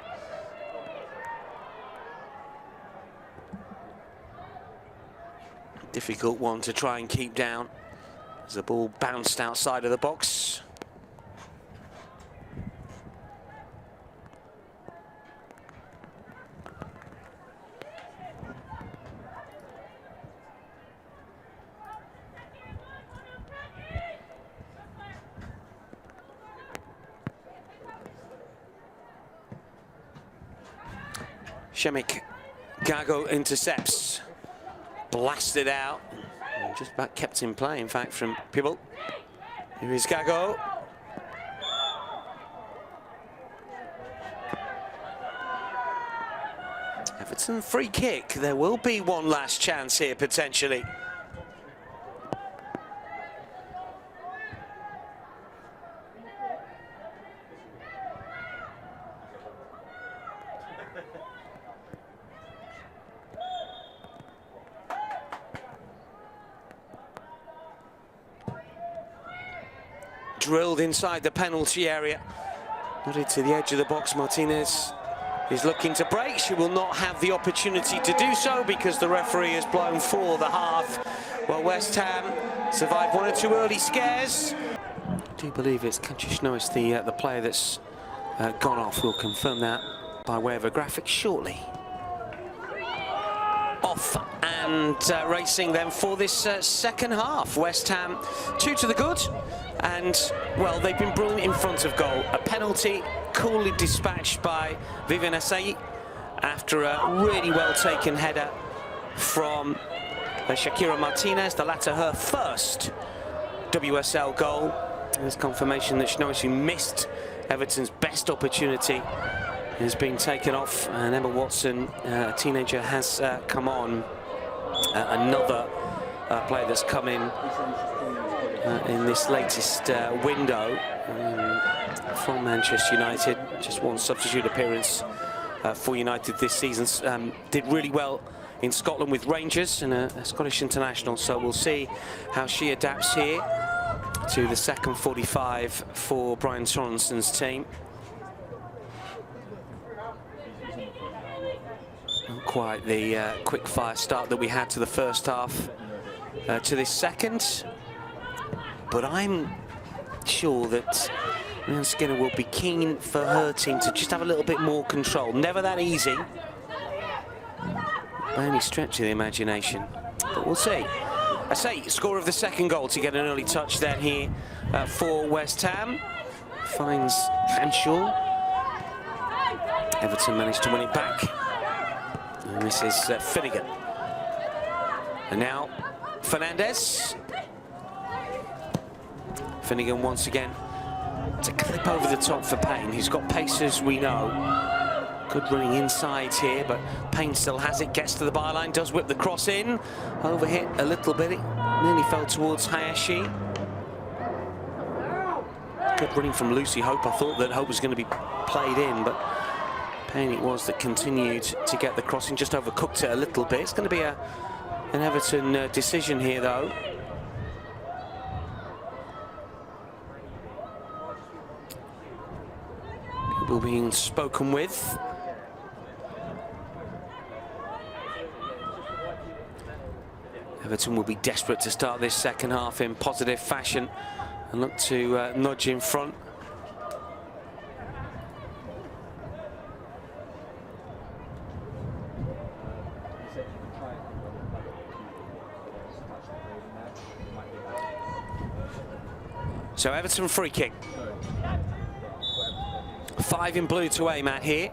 Difficult one to try and keep down as the ball bounced outside of the box. Shemik Gago intercepts, blasted out, and just about kept in play, in fact, from Pibble. Here is Gago. Everton free kick. There will be one last chance here, potentially. Drilled inside the penalty area, nodded to the edge of the box. Martinez is looking to break. She will not have the opportunity to do so because the referee has blown for the half. Well, West Ham survived 1 or 2 early scares. I do believe it's Kanchisnois, the player that's gone off. We'll confirm that by way of a graphic shortly. Off and racing then for this second half. West Ham 2 to the good, and well, they've been brilliant in front of goal. A penalty coolly dispatched by Vivian Assayi after a really well taken header from Shakira Martinez, the latter her first WSL goal. There's confirmation that Shinoisu missed Everton's best opportunity. Has been taken off, and Emma Watson, a teenager, has come on. Another player that's come in this latest window from Manchester United. Just one substitute appearance for United this season. Did really well in Scotland with Rangers and a Scottish international, so we'll see how she adapts here to the second 45 for Brian Sorenson's team. Not quite the quick fire start that we had to the first half to this second, but I'm sure that Rhian Skinner will be keen for her team to just have a little bit more control. Never that easy by any stretch of the imagination, but we'll see. I say score of the second goal to get an early touch then here for West Ham. Finds Henshaw. Everton managed to win it back. And this is Finnegan. And now Fernandez. Finnegan once again to clip over the top for Payne. He's got pace, as we know. Good running inside here, but Payne still has it, gets to the byline, does whip the cross in. Overhit a little bit, it nearly fell towards Hayashi. Good running from Lucy Hope. I thought that Hope was going to be played in, but Payne it was that continued to get the crossing, just overcooked it a little bit. It's going to be an Everton decision here, though. People being spoken with. Everton will be desperate to start this second half in positive fashion and look to nudge in front. So Everton free kick. 5 in blue to aim at here.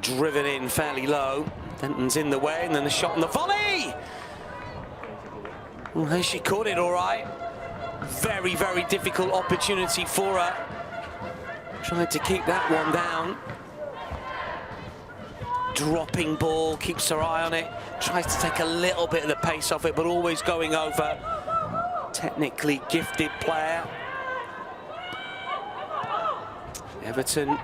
Driven in fairly low. Denton's in the way, and then the shot and the volley. Well, she caught it all right. Very, very difficult opportunity for her. Tried to keep that one down. Dropping ball, keeps her eye on it. Tries to take a little bit of the pace off it, but always going over. Technically gifted player. Everton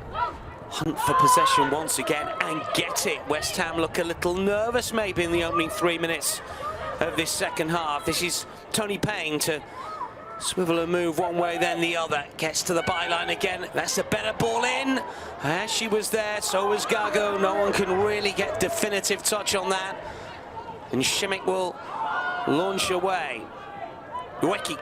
hunt for possession once again and get it. West Ham look a little nervous maybe in the opening 3 minutes of this second half. This is Tony Payne to swivel and move one way then the other. Gets to the byline again. That's a better ball in. She was there, so was Gago. No one can really get definitive touch on that. And Shimmick will launch away. Ueki.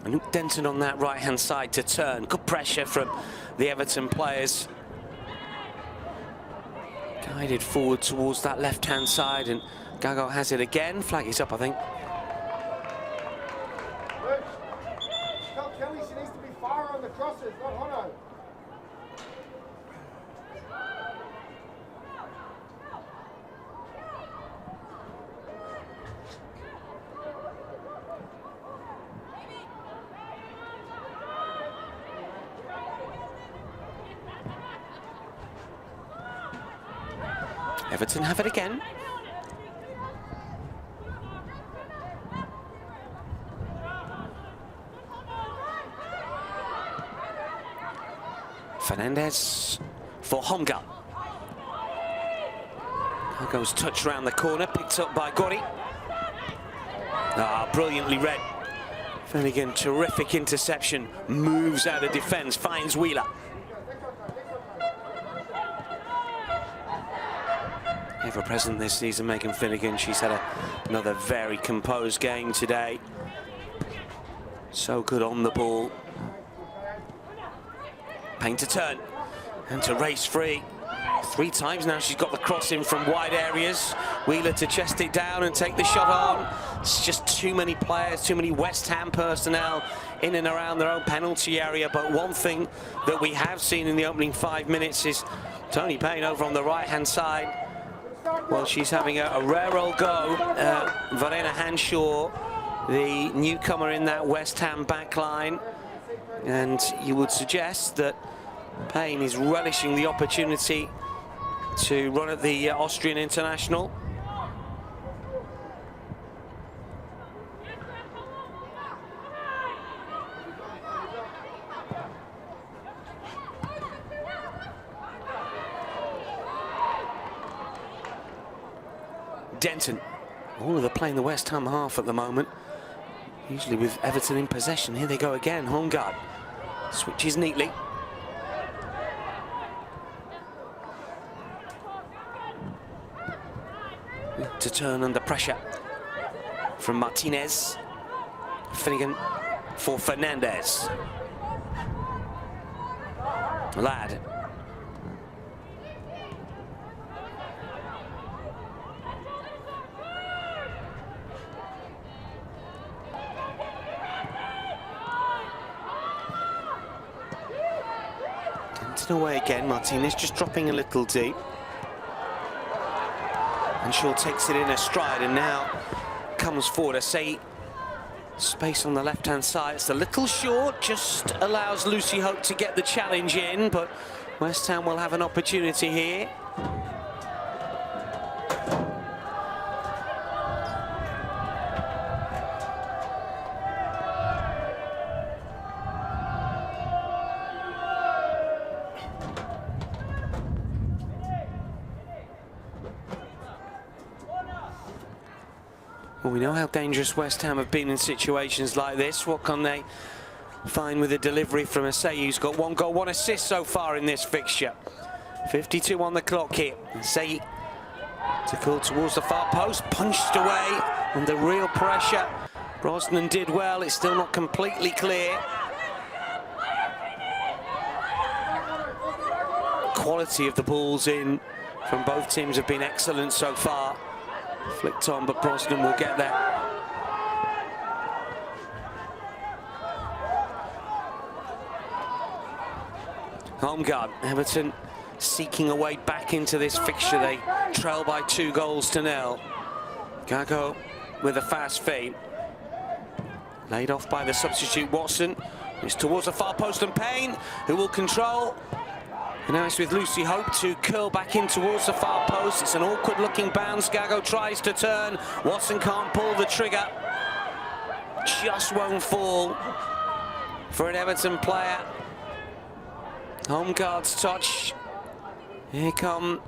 And Luke Denton on that right-hand side to turn. Good pressure from the Everton players. Guided forward towards that left-hand side, and Gago has it again. Flag is up, I think. Tell Kelly she needs to be far on the crosses, not Hono. Everton have it again. Fernandez for Homgar. Goes touch round the corner, picked up by Gori. Ah, brilliantly read. Finnegan, terrific interception, moves out of defence, finds Wheeler. Ever present this season, Megan Finnegan. She's had another very composed game today. So good on the ball. Payne to turn and to race free. 3 times now she's got the cross in from wide areas. Wheeler to chest it down and take the shot on. It's just too many players, too many West Ham personnel in and around their own penalty area. But one thing that we have seen in the opening 5 minutes is Tony Payne over on the right-hand side. Well, she's having a rare old go. Verena Hanshaw, the newcomer in that West Ham backline. And you would suggest that Payne is relishing the opportunity to run at the Austrian international. Denton. Oh, they're playing the West Ham half at the moment. Usually with Everton in possession. Here they go again. Holmgard switches neatly. To turn under pressure from Martinez. Finnegan for Fernandez. Ladd. Denton away again. Martinez just dropping a little deep. And Shaw takes it in a stride and now comes forward. I say space on the left-hand side. It's a little short, just allows Lucy Hope to get the challenge in, but West Ham will have an opportunity here. Well, we know how dangerous West Ham have been in situations like this. What can they find with a delivery from Asseyi, who's got 1 goal, 1 assist so far in this fixture? 52 on the clock here. Asseyi to call towards the far post, punched away under real pressure. Brosnan did well, it's still not completely clear. Quality of the balls in from both teams have been excellent so far. Flicked on, but Brosnan will get there. Home guard, Everton seeking a way back into this fixture. They trail by 2 goals to 0. Gago with a fast feed. Laid off by the substitute Watson. It's towards the far post and Payne, who will control. And now it's with Lucy Hope to curl back in towards the far post. It's an awkward looking bounce. Gago tries to turn. Watson can't pull the trigger. Just won't fall for an Everton player. Home guard's touch. Here come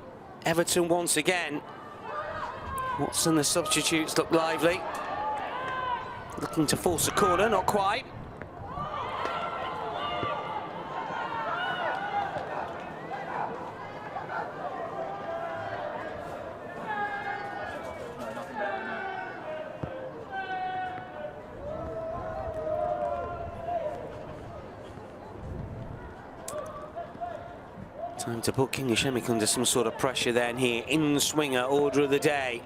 Everton once again. Watson, the substitutes, look lively. Looking to force a corner, not quite. Time to put Kingashemik under some sort of pressure then here. In-swinger, order of the day.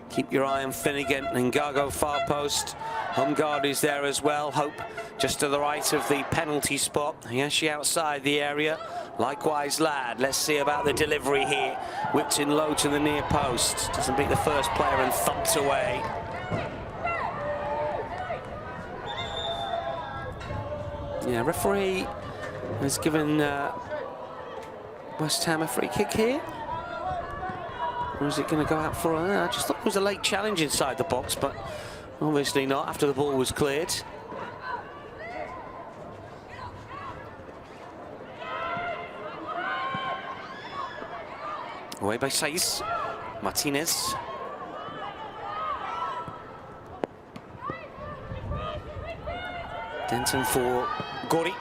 Keep your eye on Finnegan and Gago far post. Home guard is there as well. Hope just to the right of the penalty spot. Hayashi outside the area. Likewise Ladd. Let's see about the delivery here. Whipped in low to the near post. Doesn't beat the first player and thumped away. Yeah, referee has given West Ham a free kick here. Or is it going to go out for I just thought it was a late challenge inside the box, but obviously not after the ball was cleared. Away by Saiz. Martinez. Denton for Gori.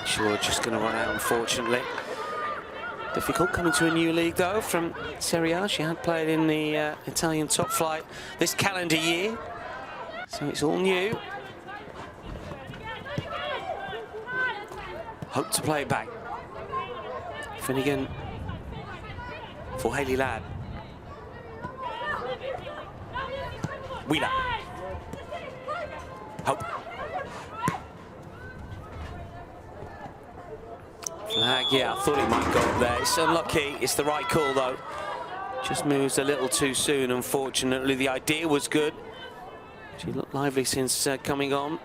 Sure, just going to run out, unfortunately. Difficult coming to a new league, though, from Serie A. She had played in the Italian top flight this calendar year, so it's all new. Hope to play it back. Finnegan for Hayley Ladd. Wheeler. Hope. Flag, yeah, I thought it might go up there. It's unlucky. It's the right call, though. Just moves a little too soon, unfortunately. The idea was good. She looked lively since coming on.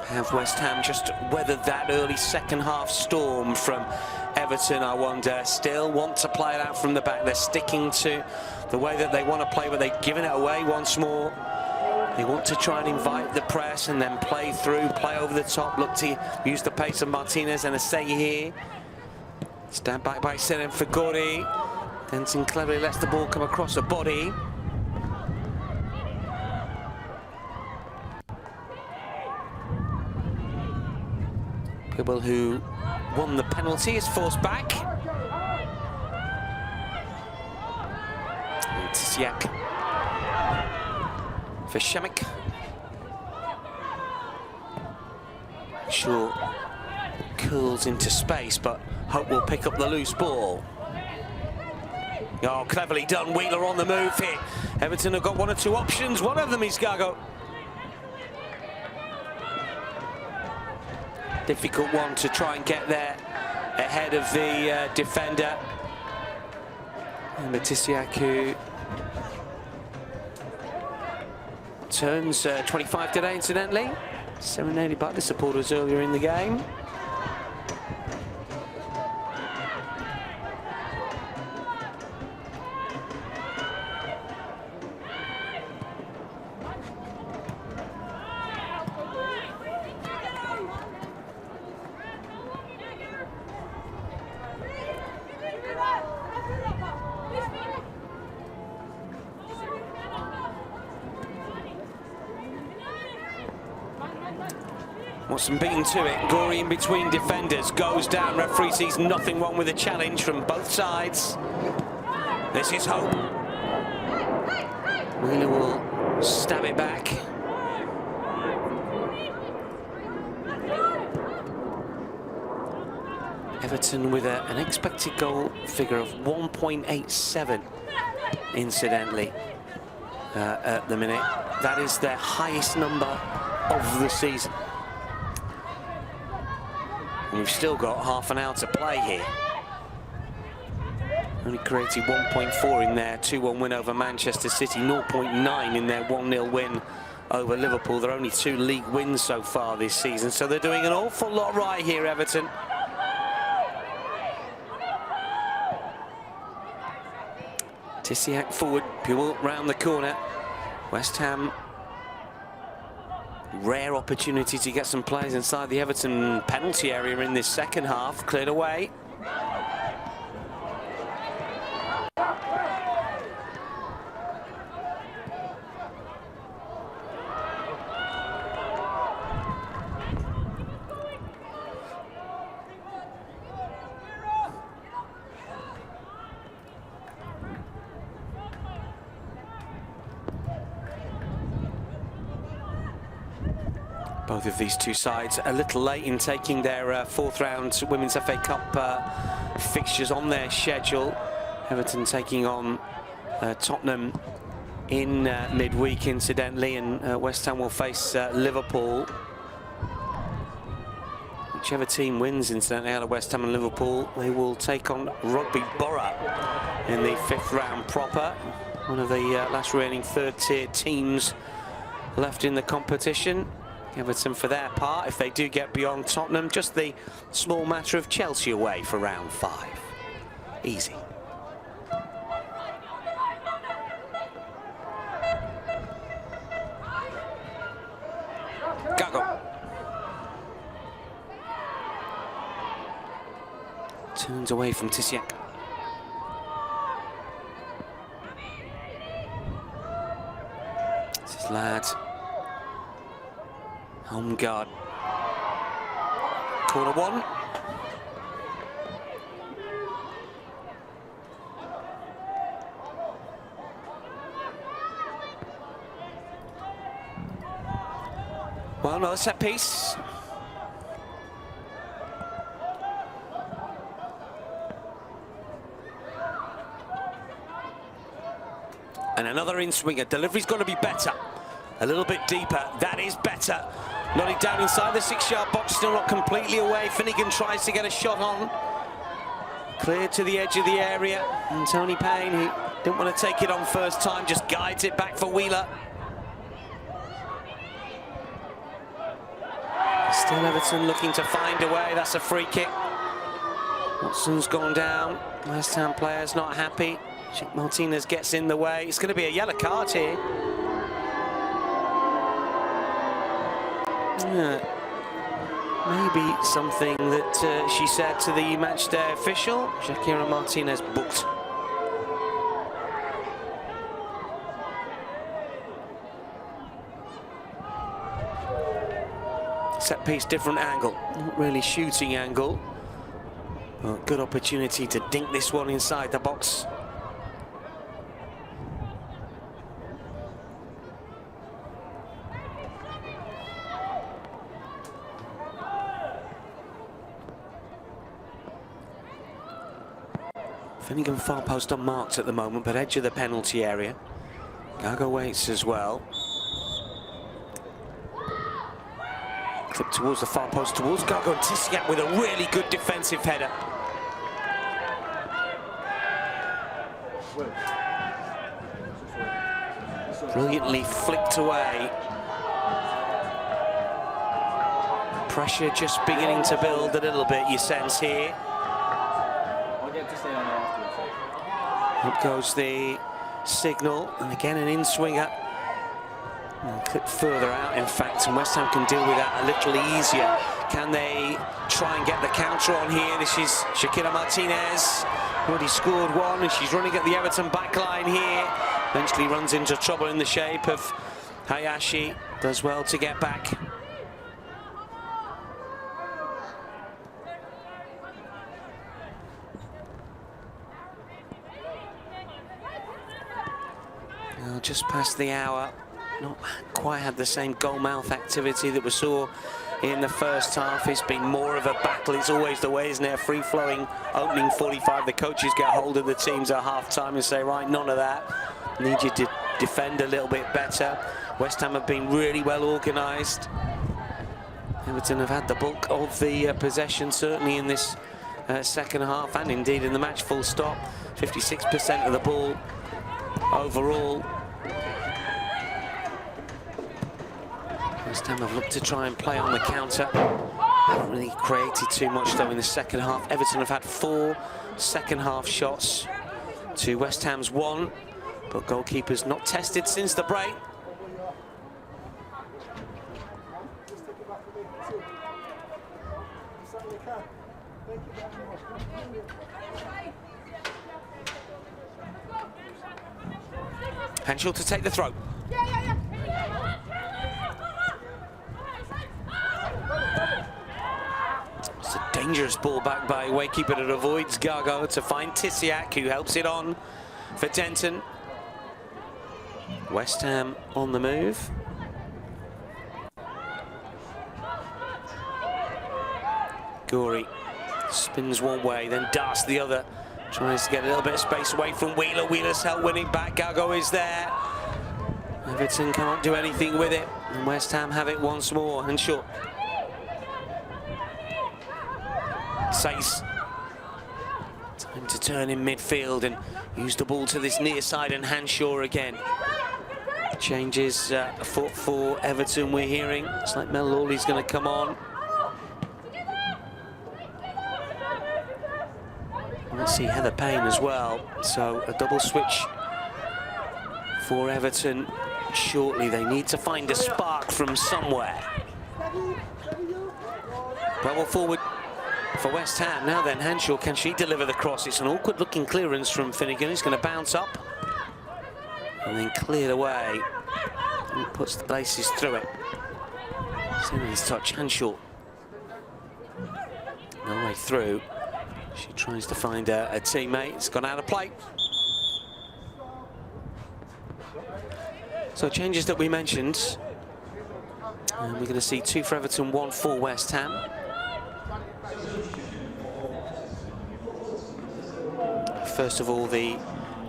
Have West Ham just weathered that early second half storm from Everton, I wonder? Still want to play it out from the back. They're sticking to the way that they want to play, but they've given it away once more. They want to try and invite the press and then play through, play over the top, look to use the pace of Martinez and Asseyi here. Stand back by Senem for Gori. Denton cleverly lets the ball come across a body. People who won the penalty is forced back. It's Siak for Shemek. Shaw curls into space, but Hope will pick up the loose ball. Oh, cleverly done. Wheeler on the move here. Everton have got one or two options. One of them is Gago. Difficult one to try and get there ahead of the defender. And Matisiak, turns 25 today, incidentally. Serenaded by the supporters earlier in the game. Watson beaten to it. Gory in between defenders. Goes down. Referee sees nothing wrong with the challenge from both sides. This is hope. Wheeler will stab it back. Everton with an expected goal figure of 1.87, incidentally, at the minute. That is their highest number of the season. And we've still got half an hour to play here. Only created 1.4 in their 2-1 win over Manchester City, 0.9 in their 1-0 win over Liverpool. There are only 2 league wins so far this season, so they're doing an awful lot right here, Everton. Tisiak forward, Puel round the corner. West Ham, rare opportunity to get some players inside the Everton penalty area in this second half. Cleared away. Both of these two sides a little late in taking their fourth round Women's FA Cup fixtures on their schedule. Everton taking on Tottenham in midweek, incidentally, and West Ham will face Liverpool. Whichever team wins, incidentally, out of West Ham and Liverpool, they will take on Rugby Borough in the 5th round proper. One of the last remaining third-tier teams left in the competition. Everton, for their part, if they do get beyond Tottenham, just the small matter of Chelsea away for round 5. Easy. Gago. Turns away from Tisiak. This is Ladd. Home guard. Corner 1. Well, another set piece. And another in-swinger. Delivery's got to be better. A little bit deeper. That is better. Nodding down inside the 6-yard box, still not completely away. Finnegan tries to get a shot on. Cleared to the edge of the area. And Tony Payne, who didn't want to take it on first time, just guides it back for Wheeler. Still Everton looking to find a way. That's a free kick. Watson's gone down. West Ham players not happy. Chick Martinez gets in the way. It's going to be a yellow card here. Maybe something that she said to the matchday official. Shakira Martinez booked. Set piece, different angle. Not really shooting angle. Well, good opportunity to dink this one inside the box. Finnegan far post unmarked at the moment, but edge of the penalty area. Gago waits as well. Clip towards the far post, towards Gago, and Tissiak with a really good defensive header. Brilliantly flicked away. Pressure just beginning to build a little bit, you sense here. Up goes the signal, and again an in-swinger. A clip further out, in fact, and West Ham can deal with that a little easier. Can they try and get the counter on here? This is Shakira Martinez, already scored one, and she's running at the Everton backline here. Eventually runs into trouble in the shape of Hayashi. Does well to get back. Just past the hour, not quite had the same goal-mouth activity that we saw in the first half. It's been more of a battle. It's always the way, isn't it? A free-flowing opening 45. The coaches get hold of the teams at half-time and say, right, none of that. Need you to defend a little bit better. West Ham have been really well organised. Everton have had the bulk of the possession, certainly in this second half, and indeed in the match, full stop. 56% of the ball overall. West Ham have looked to try and play on the counter. Haven't really created too much though in the second half. Everton have had 4 second half shots to West Ham's 1, but goalkeepers not tested since the break. Henshaw to take the throw. It's a dangerous ball back by Waykeeper that avoids Gago to find Tissiak, who helps it on for Denton. West Ham on the move. Gorey spins one way, then darts the other. Tries to get a little bit of space away from Wheeler. Wheeler's help winning back. Gago is there. Everton can't do anything with it. And West Ham have it once more. And short. Sace. Time to turn in midfield and use the ball to this near side, and Henshaw again. Changes afoot for Everton, we're hearing. It's like Mel Lawley's going to come on. Let's see Heather Payne as well. So a double switch for Everton shortly. They need to find a spark from somewhere. Well forward for West Ham. Now then, Henshaw, can she deliver the cross? It's an awkward looking clearance from Finnegan. He's going to bounce up and then cleared away. And puts the bases through it. Simmons touch, Henshaw. No way through. She tries to find a teammate. It's gone out of play. So changes that we mentioned. And we're going to see 2 for Everton, 1 for West Ham. First of all, the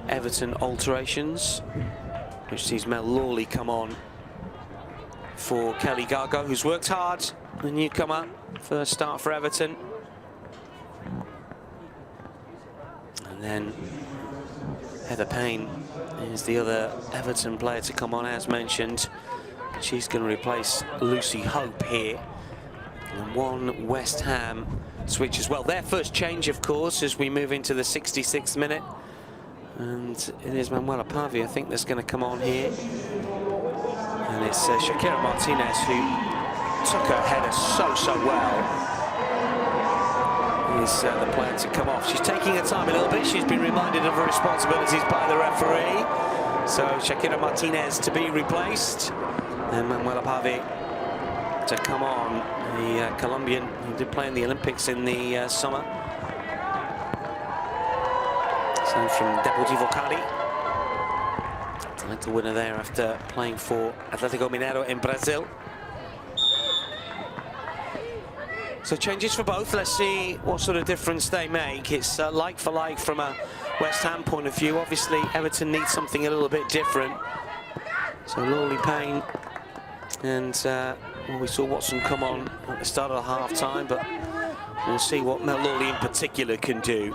Everton alterations, which sees Mel Lawley come on for Kelly Gago, who's worked hard. The newcomer, first start for Everton. And then Heather Payne is the other Everton player to come on, as mentioned. She's going to replace Lucy Hope here. And 1 West Ham switch as well. Their first change, of course, as we move into the 66th minute. And it is Manuela Pavi, I think, that's going to come on here. And it's Shakira Martinez, who took her header so well. Is the player to come off. She's taking her time a little bit. She's been reminded of her responsibilities by the referee. So Shakira Martinez to be replaced, and Manuela Pavi to come on, the Colombian who did play in the Olympics in the summer. So from Deportivo Cali, title winner there after playing for Atlético Mineiro in Brazil. So changes for both. Let's see what sort of difference they make. It's like for like from a West Ham point of view. Obviously, Everton needs something a little bit different. So Lawley Payne and well, we saw Watson come on at the start of the half-time, but we'll see what Mel Lawley in particular can do.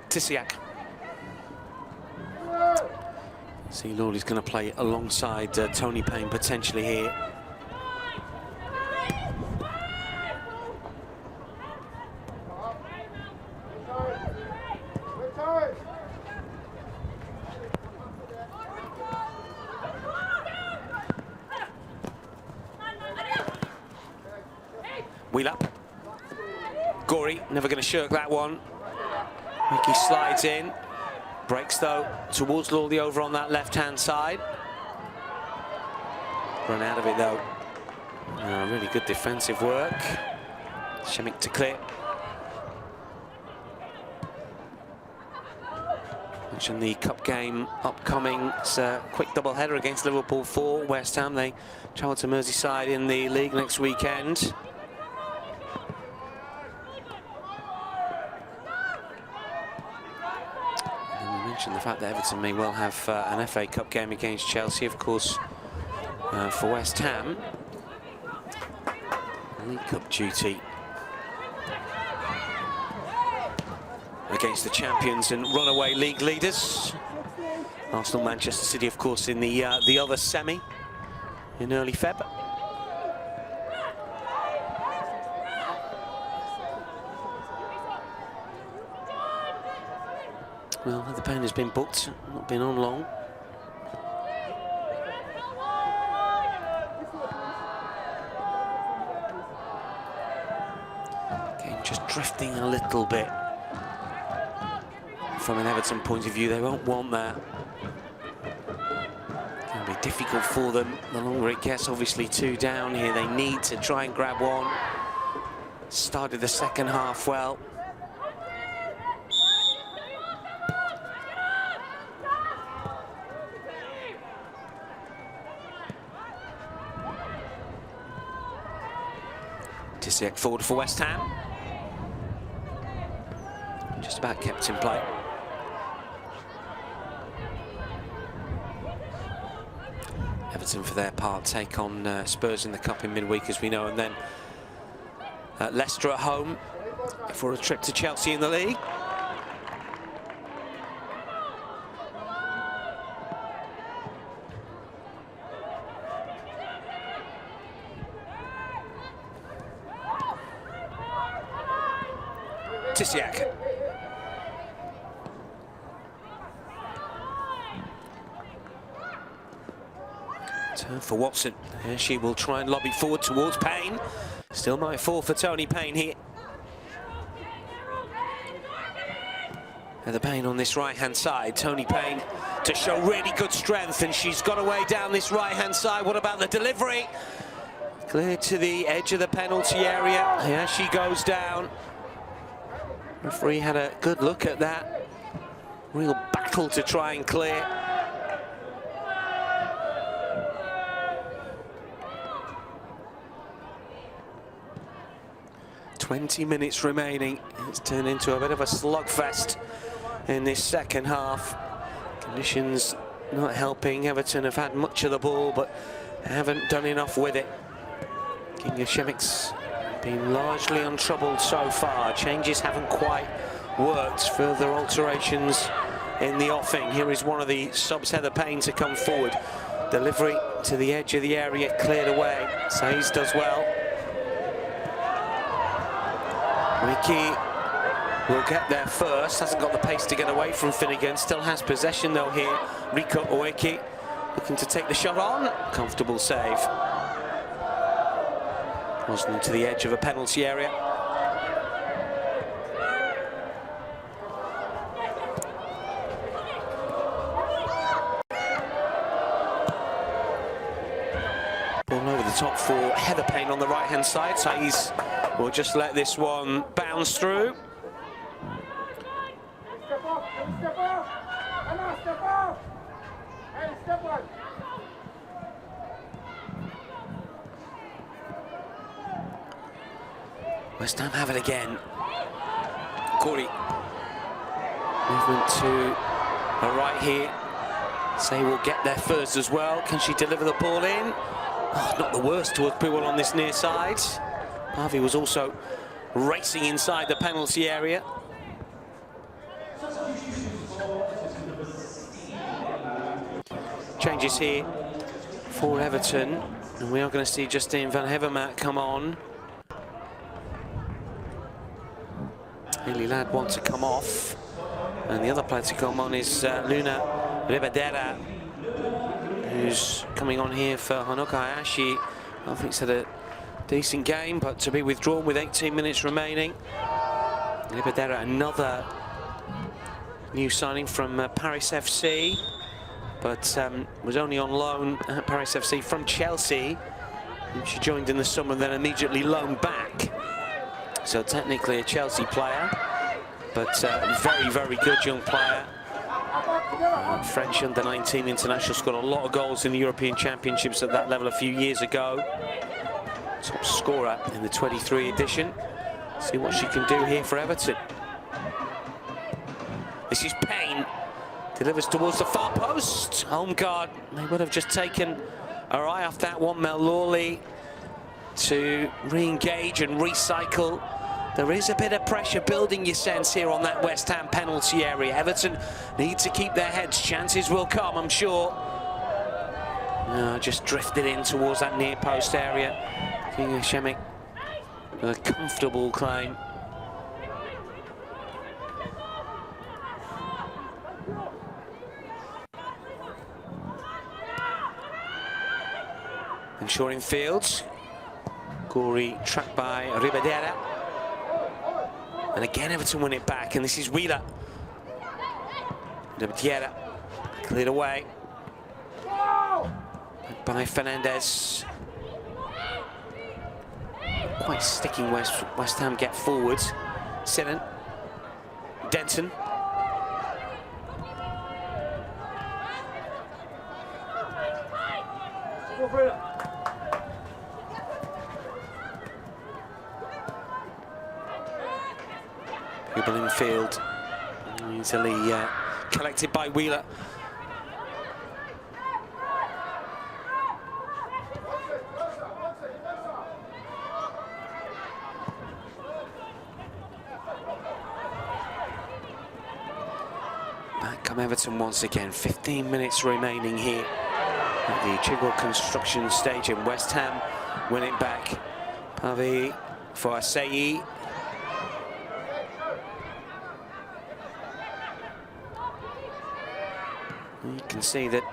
Tisiak. See, Lawley's going to play alongside Tony Payne potentially here. Wheeler. Gorey, never going to shirk that one. Mickey slides in. Breaks, though, towards Lawley over on that left-hand side. Run out of it, though. Really good defensive work. Shemik to clear. Mentioned the cup game upcoming. It's a quick double-header against Liverpool for West Ham. They travel to Merseyside in the league next weekend. The fact that Everton may well have an FA Cup game against Chelsea, of course, for West Ham. League Cup duty against the champions and runaway league leaders. Arsenal, Manchester City, of course, in the other semi in early Feb. Well, the Payne has been booked, not been on long. Game just drifting a little bit. From an Everton point of view, they won't want that. It's going to be difficult for them the longer it gets. Obviously, 2 down here. They need to try and grab one. Started the second half well. Tisiak forward for West Ham. Just about kept in play. Everton, for their part, take on Spurs in the Cup in midweek, as we know, and then Leicester at home for a trip to Chelsea in the league. Tisiak. Turn for Watson. Here she will try and lob it forward towards Payne. Still might fall for Tony Payne here. And the Payne on this right-hand side. Tony Payne to show really good strength, and she's got away down this right-hand side. What about the delivery? Clear to the edge of the penalty area. Here she goes down. Referee had a good look at that. Real battle to try and clear. "20 minutes remaining. It's turned into a bit of a slugfest in this second half. Conditions not helping. Everton have had much of the ball, but haven't done enough with it. Kinga Shemik's been largely untroubled so far. Changes haven't quite worked. Further alterations in the offing. Here is one of the subs, Heather Payne, to come forward. Delivery to the edge of the area, cleared away. Saiz does well. Ricky will get there first. Hasn't got the pace to get away from Finnegan. Still has possession though here. Rico Oeki looking to take the shot on. Comfortable save. Wasn't to the edge of a penalty area. Ball over the top for Heather Payne on the right-hand side. Saiz will just let this one bounce through. West Ham have it again. Corey. Movement to the right here. Say will get there first as well. Can she deliver the ball in? Oh, not the worst towards Puel on this near side. Harvey was also racing inside the penalty area. Changes here for Everton. And we are going to see Justine van Hevermaet come on. Haley Ladd wants to come off. And the other player to come on is Luna Ribadera, who's coming on here for Honoka Hayashi. I think he's had a decent game, but to be withdrawn with 18 minutes remaining. Ribadera, another new signing from Paris FC, but was only on loan at Paris FC from Chelsea. And she joined in the summer and then immediately loaned back. So technically a Chelsea player, but very, very good young player. French under-19 international, scored a lot of goals in the European Championships at that level a few years ago. Top scorer in the 23 edition. See what she can do here for Everton. This is Payne. Delivers towards the far post. Home guard, they would have just taken her eye off that one. Mel Lawley to re-engage and recycle. There is a bit of pressure building, you sense, here on that West Ham penalty area. Everton need to keep their heads. Chances will come, I'm sure. Just drifted in towards that near post area. Kinga Shemik, a comfortable claim. Ensuring fields. Gori trapped by Ribadera. And again, Everton win it back, and this is Wheeler. Ribadera cleared away by Fernandez. Quite sticking West Ham get forward. Sinan. Denton. People in field, easily collected by Wheeler. Back come Everton once again. 15 minutes remaining here at the Chigwell Construction Stadium. West Ham win it back. Pavi for Asayi. You can see that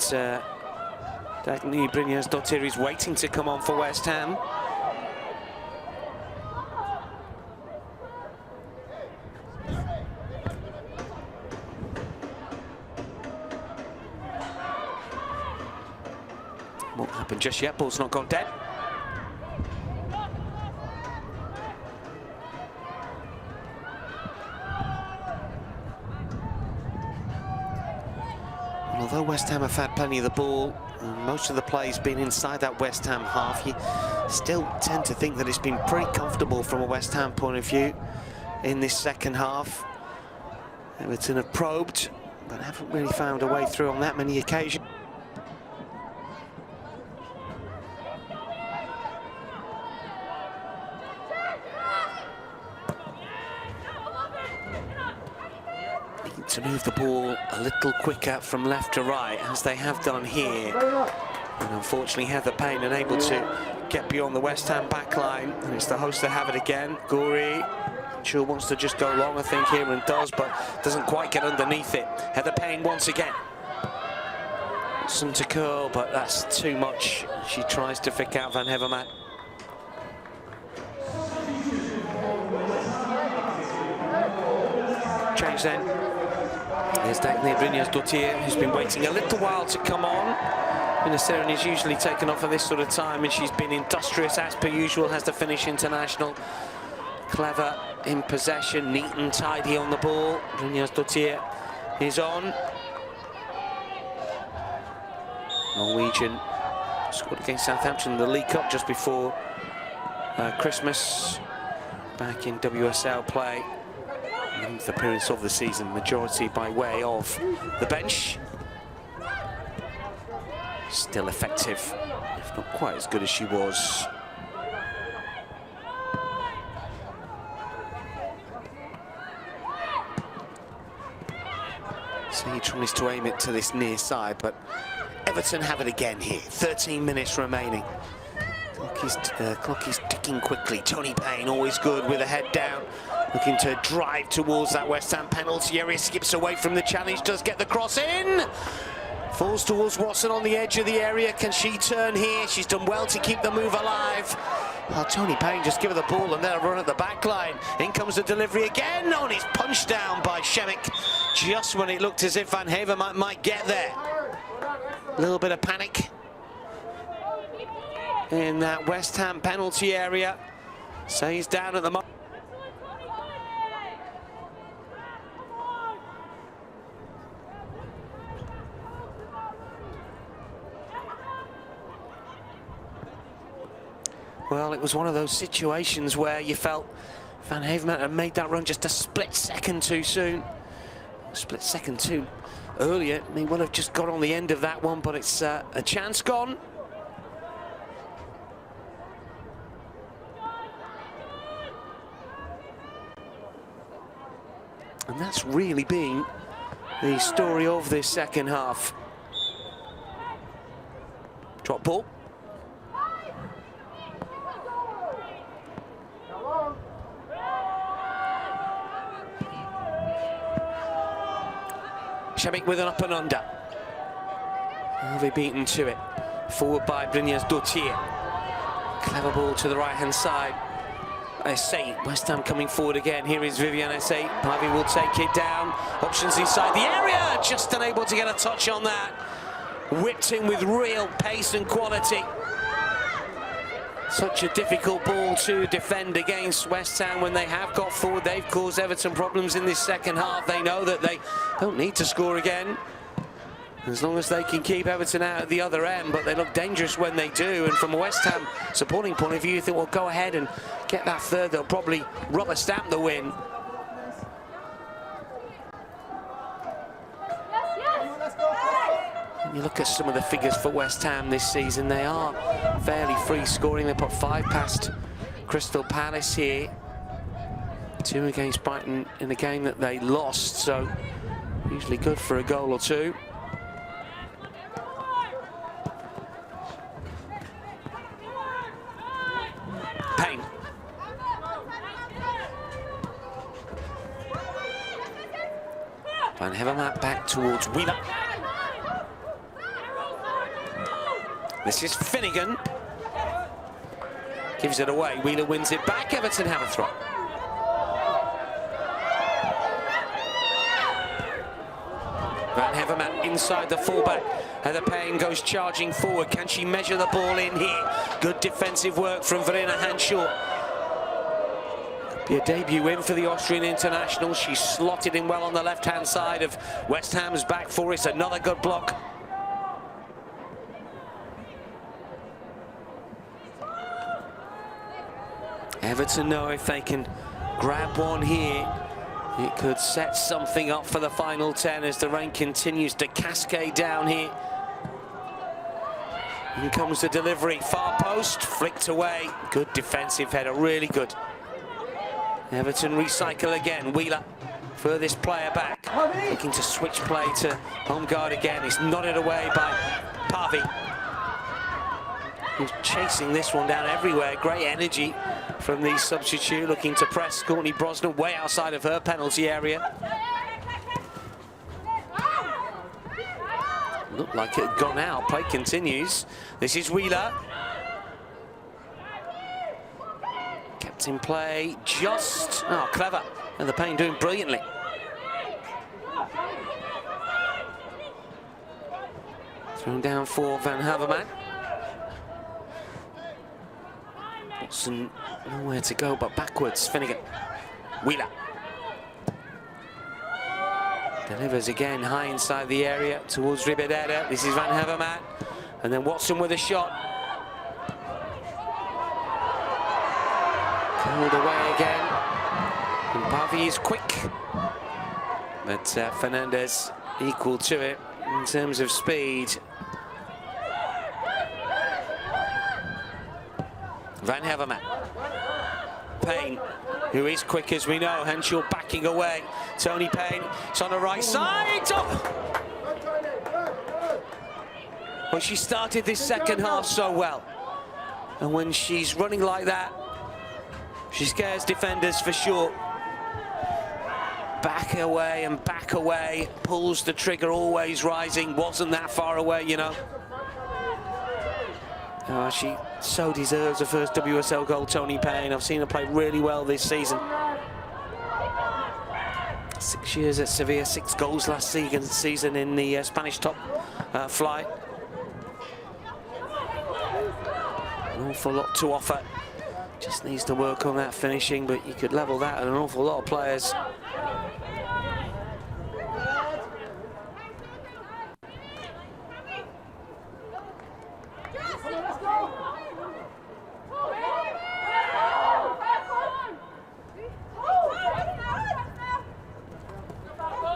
Dagny Brynjarsdottir is waiting to come on for West Ham. Won't happen just yet, ball's not gone dead. Although West Ham have had plenty of the ball, and most of the play's been inside that West Ham half, you still tend to think that it's been pretty comfortable from a West Ham point of view in this second half. Everton have probed, but haven't really found a way through on that many occasions. To move the ball a little quicker from left to right, as they have done here. And unfortunately, Heather Payne unable to get beyond the West Ham backline. And it's the hosts that have it again. Gori sure wants to just go long, I think, here, and does, but doesn't quite get underneath it. Heather Payne once again. Some to curl, but that's too much. She tries to flick out Van Hevermaet. Change then. There's Dagny Brynjarsdottir, who's been waiting a little while to come on. Vinicius is usually taken off at this sort of time, and she's been industrious as per usual, has the Finnish international. Clever in possession, neat and tidy on the ball. Brynjarsdottir is on. Norwegian scored against Southampton in the League Cup just before Christmas. back in WSL play. 9th appearance of the season, majority by way of the bench. Still effective, if not quite as good as she was. So he tries to aim it to this near side, but Everton have it again here. 13 minutes remaining. Clock is ticking quickly. Tony Payne, always good with a head down. Looking to drive towards that West Ham penalty area. Skips away from the challenge, does get the cross in. Falls towards Watson on the edge of the area. Can she turn here? She's done well to keep the move alive. Oh, Tony Payne just give her the ball and then a run at the back line. In comes the delivery again. Oh, and it's punched down by Shemik just when it looked as if Van Havermaet might get there. A little bit of panic in that West Ham penalty area. So he's down at the moment. Well, it was one of those situations where you felt Van Havermaet had made that run just a split second too soon. A split second too earlier. He would have just got on the end of that one, but it's a chance gone. And that's really been the story of this second half. Drop ball. Shemik with an up and under. Harvey beaten to it. Forward by Brynjas Dortier. Clever ball to the right-hand side. Essay, West Ham coming forward again. Here is Vivian Essay. Harvey will take it down. Options inside the area. Just unable to get a touch on that. Whipped in with real pace and quality. Such a difficult ball to defend against West Ham when they have got forward. They've caused Everton problems in this second half. They know that they don't need to score again, as long as they can keep Everton out at the other end, but they look dangerous when they do. And from a West Ham supporting point of view, you think, well, go ahead and get that third. They'll probably rubber stamp the win. You look at some of the figures for West Ham this season, they are fairly free scoring. They put 5 past Crystal Palace here, 2 against Brighton in a game that they lost, so usually good for a goal or 2. Payne. Van Havermaet back towards Wheeler. This is Finnegan. Gives it away. Wheeler wins it back. Everton have a throw. Van Havermaet inside the fullback. Heather Payne goes charging forward. Can she measure the ball in here? Good defensive work from Verena Hanshaw. Could be a debut win for the Austrian international. She's slotted in well on the left-hand side of West Ham's back four. It's another good block. Everton know if they can grab one here, it could set something up for the final 10 as the rain continues to cascade down here. In comes the delivery, far post, flicked away. Good defensive header, really good. Everton recycle again. Wheeler, furthest player back, looking to switch play to home guard again. It's nodded away by Parvey. He's chasing this one down everywhere. Great energy from the substitute, looking to press Courtney Brosnan way outside of her penalty area. Looked like it had gone out. Play continues. This is Wheeler. Kept in play, just, oh, clever. And the Payne doing brilliantly. Thrown down for Van Havermaet. Watson nowhere to go but backwards. Finnegan. Wheeler. Delivers again high inside the area towards Ribedera. This is Van Havermaet. And then Watson with a shot. Pulled away again. And Pavi is quick. But Fernandez equal to it in terms of speed. Van Hevermaet. Payne, who is quick as we know. Henshaw backing away. Tony Payne, it's on the right side. Oh! Well, she started this second half so well. And when she's running like that, she scares defenders for sure. Back away and back away. Pulls the trigger, always rising. Wasn't that far away, you know. Oh, she so deserves her first WSL goal, Tony Payne. I've seen her play really well this season. 6 years at Sevilla, 6 goals last season in the Spanish top flight. An awful lot to offer. Just needs to work on that finishing, but you could level that at an awful lot of players.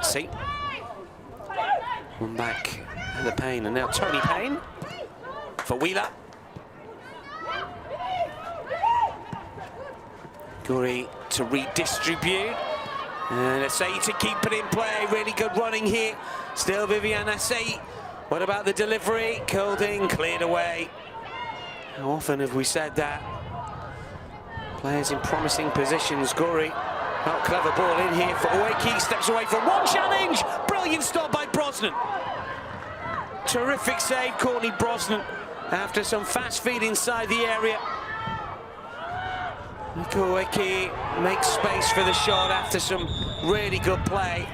See, one back, and the Payne, and now Tony Payne for Wheeler. Guri to redistribute, and Asai to keep it in play. Really good running here. Still Viviane Asai. What about the delivery? Curled in, cleared away. How often have we said that? Players in promising positions. Guri. Oh, clever ball in here for Oeki, steps away from one challenge. Brilliant stop by Brosnan. Terrific save, Courtney Brosnan, after some fast feet inside the area. Oeki makes space for the shot after some really good play.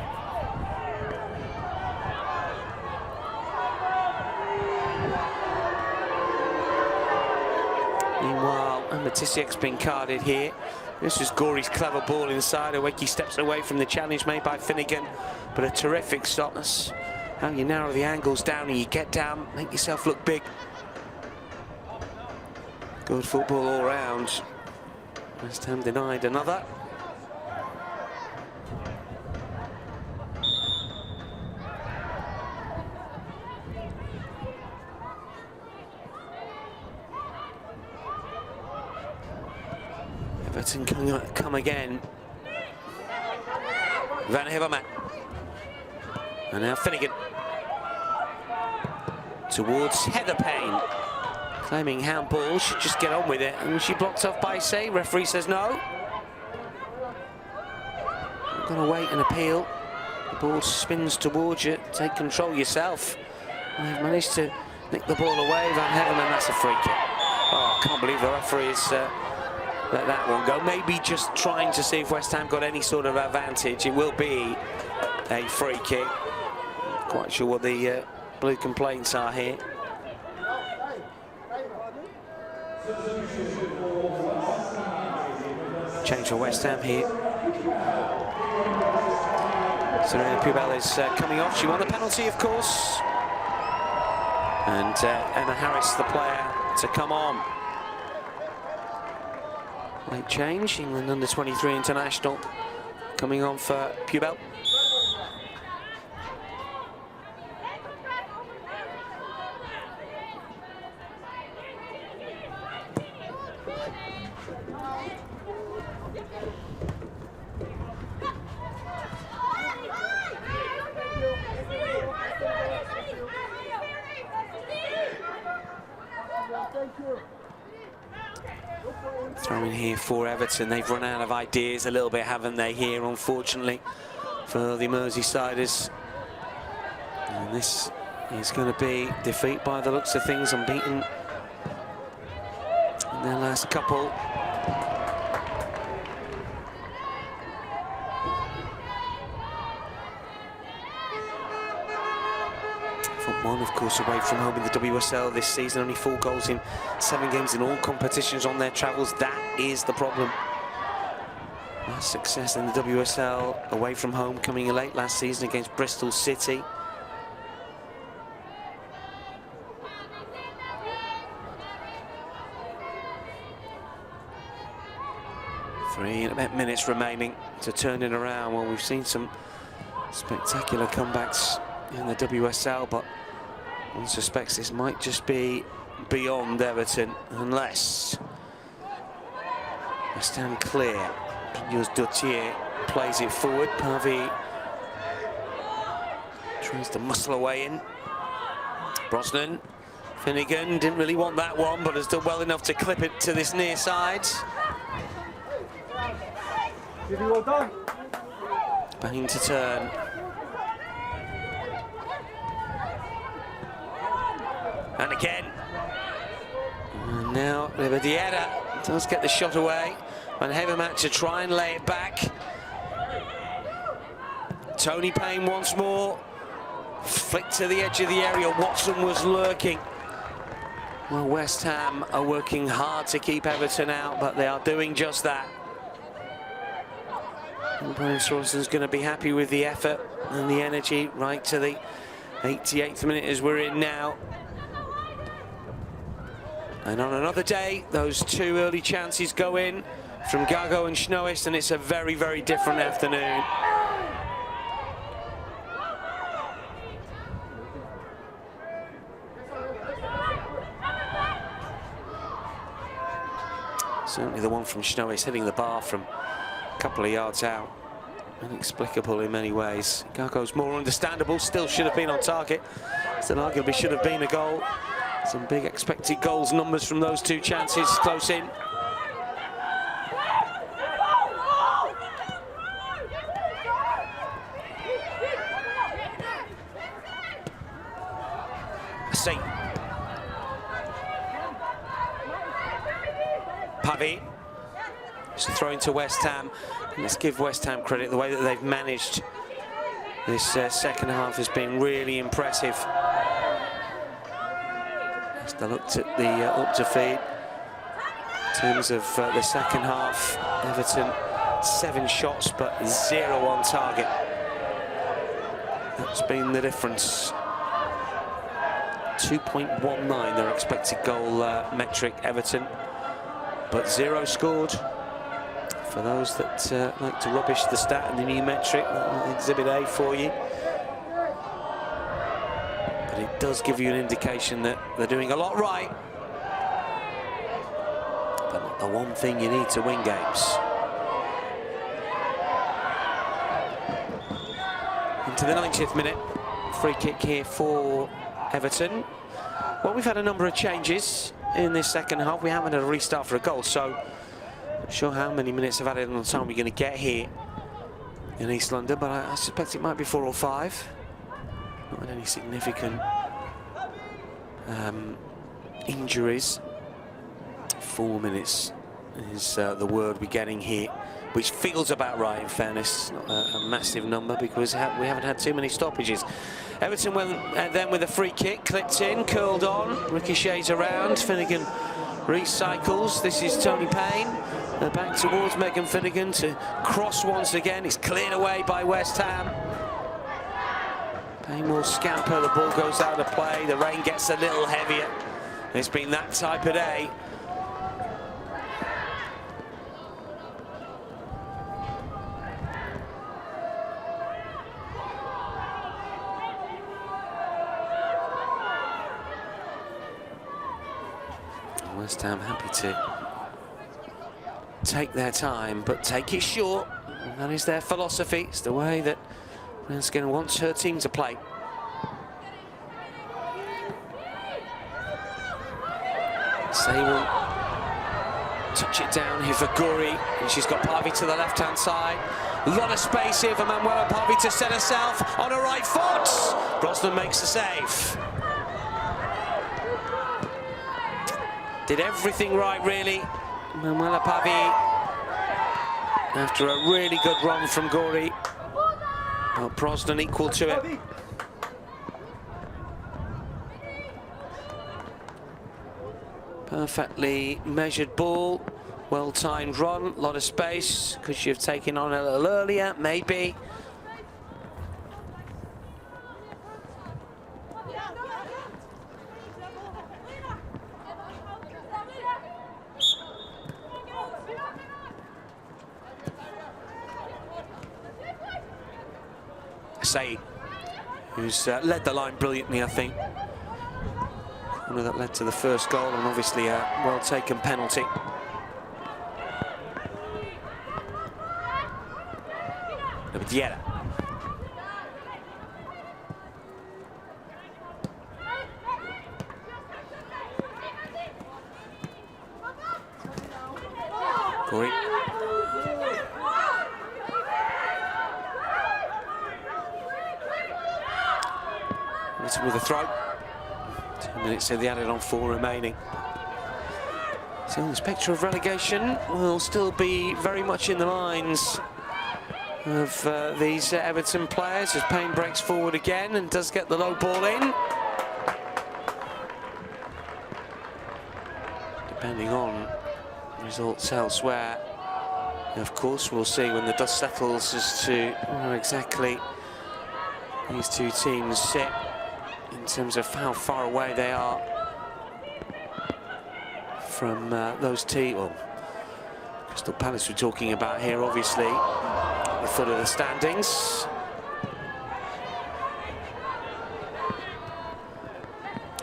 Meanwhile, Matisiak's been carded here. This is Gori's clever ball inside. Oeki steps away from the challenge made by Finnegan, but a terrific stop. That's how you narrow the angles down and you get down, make yourself look big. Good football all round. West Ham denied another. Everton come again. Van Hevermaet. And now Finnegan. Towards Heather Payne. Claiming handball, should just get on with it. And she blocked off by Say. Referee says no. You're going to wait and appeal. The ball spins towards you. Take control yourself. And they've managed to nick the ball away. Van Hevermaet, that's a free kick. Oh, I can't believe the referee's let that one go. Maybe just trying to see if West Ham got any sort of advantage. It will be a free kick. Not quite sure what the blue complaints are here. Change for West Ham here. Serena Pubel is coming off. She won the penalty, of course. And Emma Harris, the player, to come on. Late change, England under-23 international coming on for Pubel. Throwing here for Everton. They've run out of ideas a little bit, haven't they, here, unfortunately, for the Merseysiders. And this is going to be defeat by the looks of things, unbeaten in their last couple. One, of course, away from home in the WSL this season. Only 4 goals in 7 games in all competitions on their travels. That is the problem. Last success in the WSL away from home coming in late last season against Bristol City. 3 minutes remaining to turn it around. Well, we've seen some spectacular comebacks in the WSL, but one suspects this might just be beyond Everton, unless West Ham clear. Yours Dutier plays it forward. Pavey tries to muscle away in. Brosnan, Finnegan didn't really want that one, but has done well enough to clip it to this near side. Well done. Bain to turn. And again. And now Rivediera does get the shot away. Van Hevermaet to try and lay it back. Tony Payne once more. Flick to the edge of the area. Watson was lurking. Well, West Ham are working hard to keep Everton out, but they are doing just that. Brian Swanson's going to be happy with the effort and the energy right to the 88th minute as we're in now. And on another day, those two early chances go in from Gago and Schnoist, and it's a very, very different afternoon. Certainly the one from Schnoist hitting the bar from a couple of yards out. Inexplicable in many ways. Gago's more understandable, still should have been on target. Still arguably should have been a goal. Some big expected goals numbers from those two chances close in. See. Pavey. Just throwing to West Ham. Let's give West Ham credit. The way that they've managed this second half has been really impressive. Just I looked at the up to feed. In terms of the second half, Everton 7 shots but 0 on target. That's been the difference. 2.19 their expected goal metric, Everton, but 0 scored. For those that like to rubbish the stat and the new metric, Exhibit A for you. But it does give you an indication that they're doing a lot right. But not the one thing you need to win games. Into the 90th minute, free kick here for Everton. Well, we've had a number of changes in this second half. We haven't had a restart for a goal, so not sure how many minutes of added on time we're going to get here in East London, but I suspect it might be 4 or 5. Not had any significant injuries. 4 minutes is the word we're getting here, which feels about right, in fairness. Not a massive number because we haven't had too many stoppages. Everton then with a free kick, clipped in, curled on, ricochets around, Finnegan recycles. This is Tony Payne. Back towards Megan Finnegan to cross once again. It's cleared away by West Ham. Payne will scamper, the ball goes out of play, the rain gets a little heavier. It's been that type of day. West Ham happy to take their time, but take it short. And that is their philosophy. It's the way that Renskinen wants her team to play. Sable touch it down here for Guri, and she's got Pavey to the left-hand side. A lot of space here for Manuela Pavey to set herself on her right foot. Brosnan makes the save. Did everything right, really. Manuela Pavey, after a really good run from Guri. Well, Brosnan equal to it. Perfectly measured ball, well-timed run, a lot of space. Could she have taken on a little earlier? Maybe. Say, who's led the line brilliantly, I think. One that led to the first goal, and obviously a well-taken penalty. Diera. Corey. With a throw. 2 minutes, so they added on 4 remaining. So this picture of relegation will still be very much in the minds of these Everton players as Payne breaks forward again and does get the low ball in. Depending on results elsewhere, of course, we'll see when the dust settles as to where exactly these two teams sit in terms of how far away they are from those teams. Well, Crystal Palace we're talking about here, obviously, at the foot of the standings.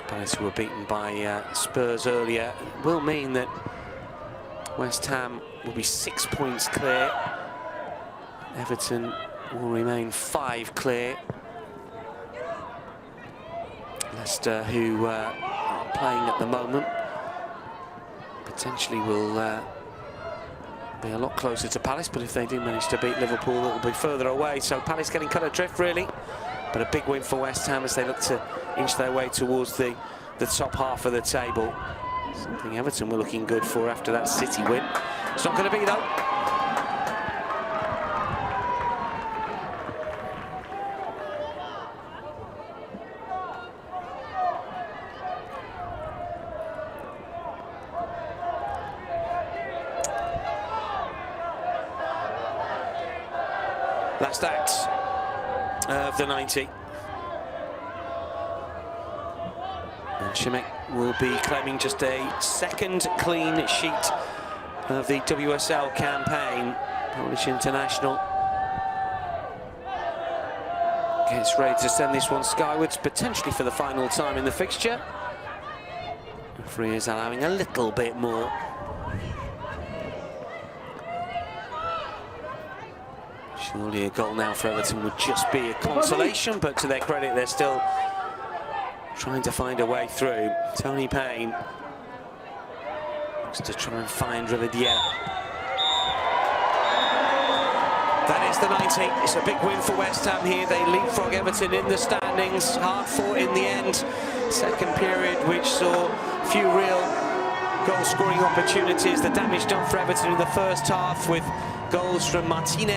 Palace who were beaten by Spurs earlier. It will mean that West Ham will be 6 points clear. Everton will remain 5 clear. Leicester, who are playing at the moment, potentially will be a lot closer to Palace, but if they do manage to beat Liverpool, it will be further away. So Palace getting cut adrift, really. But a big win for West Ham as they look to inch their way towards the top half of the table. Something Everton were looking good for after that City win. It's not going to be, though. Last act of the 90. And Šimek will be claiming just a second clean sheet of the WSL campaign. Polish international gets ready to send this one skywards, potentially for the final time in the fixture. Referee is allowing a little bit more. Surely a goal now for Everton would just be a consolation, but to their credit, they're still trying to find a way through. Tony Payne looks to try and find Diera. That is the 90. It's a big win for West Ham here. They leapfrog Everton in the standings. Hard fought in the end. Second period, which saw few real goal-scoring opportunities. The damage done for Everton in the first half with goals from Martinez.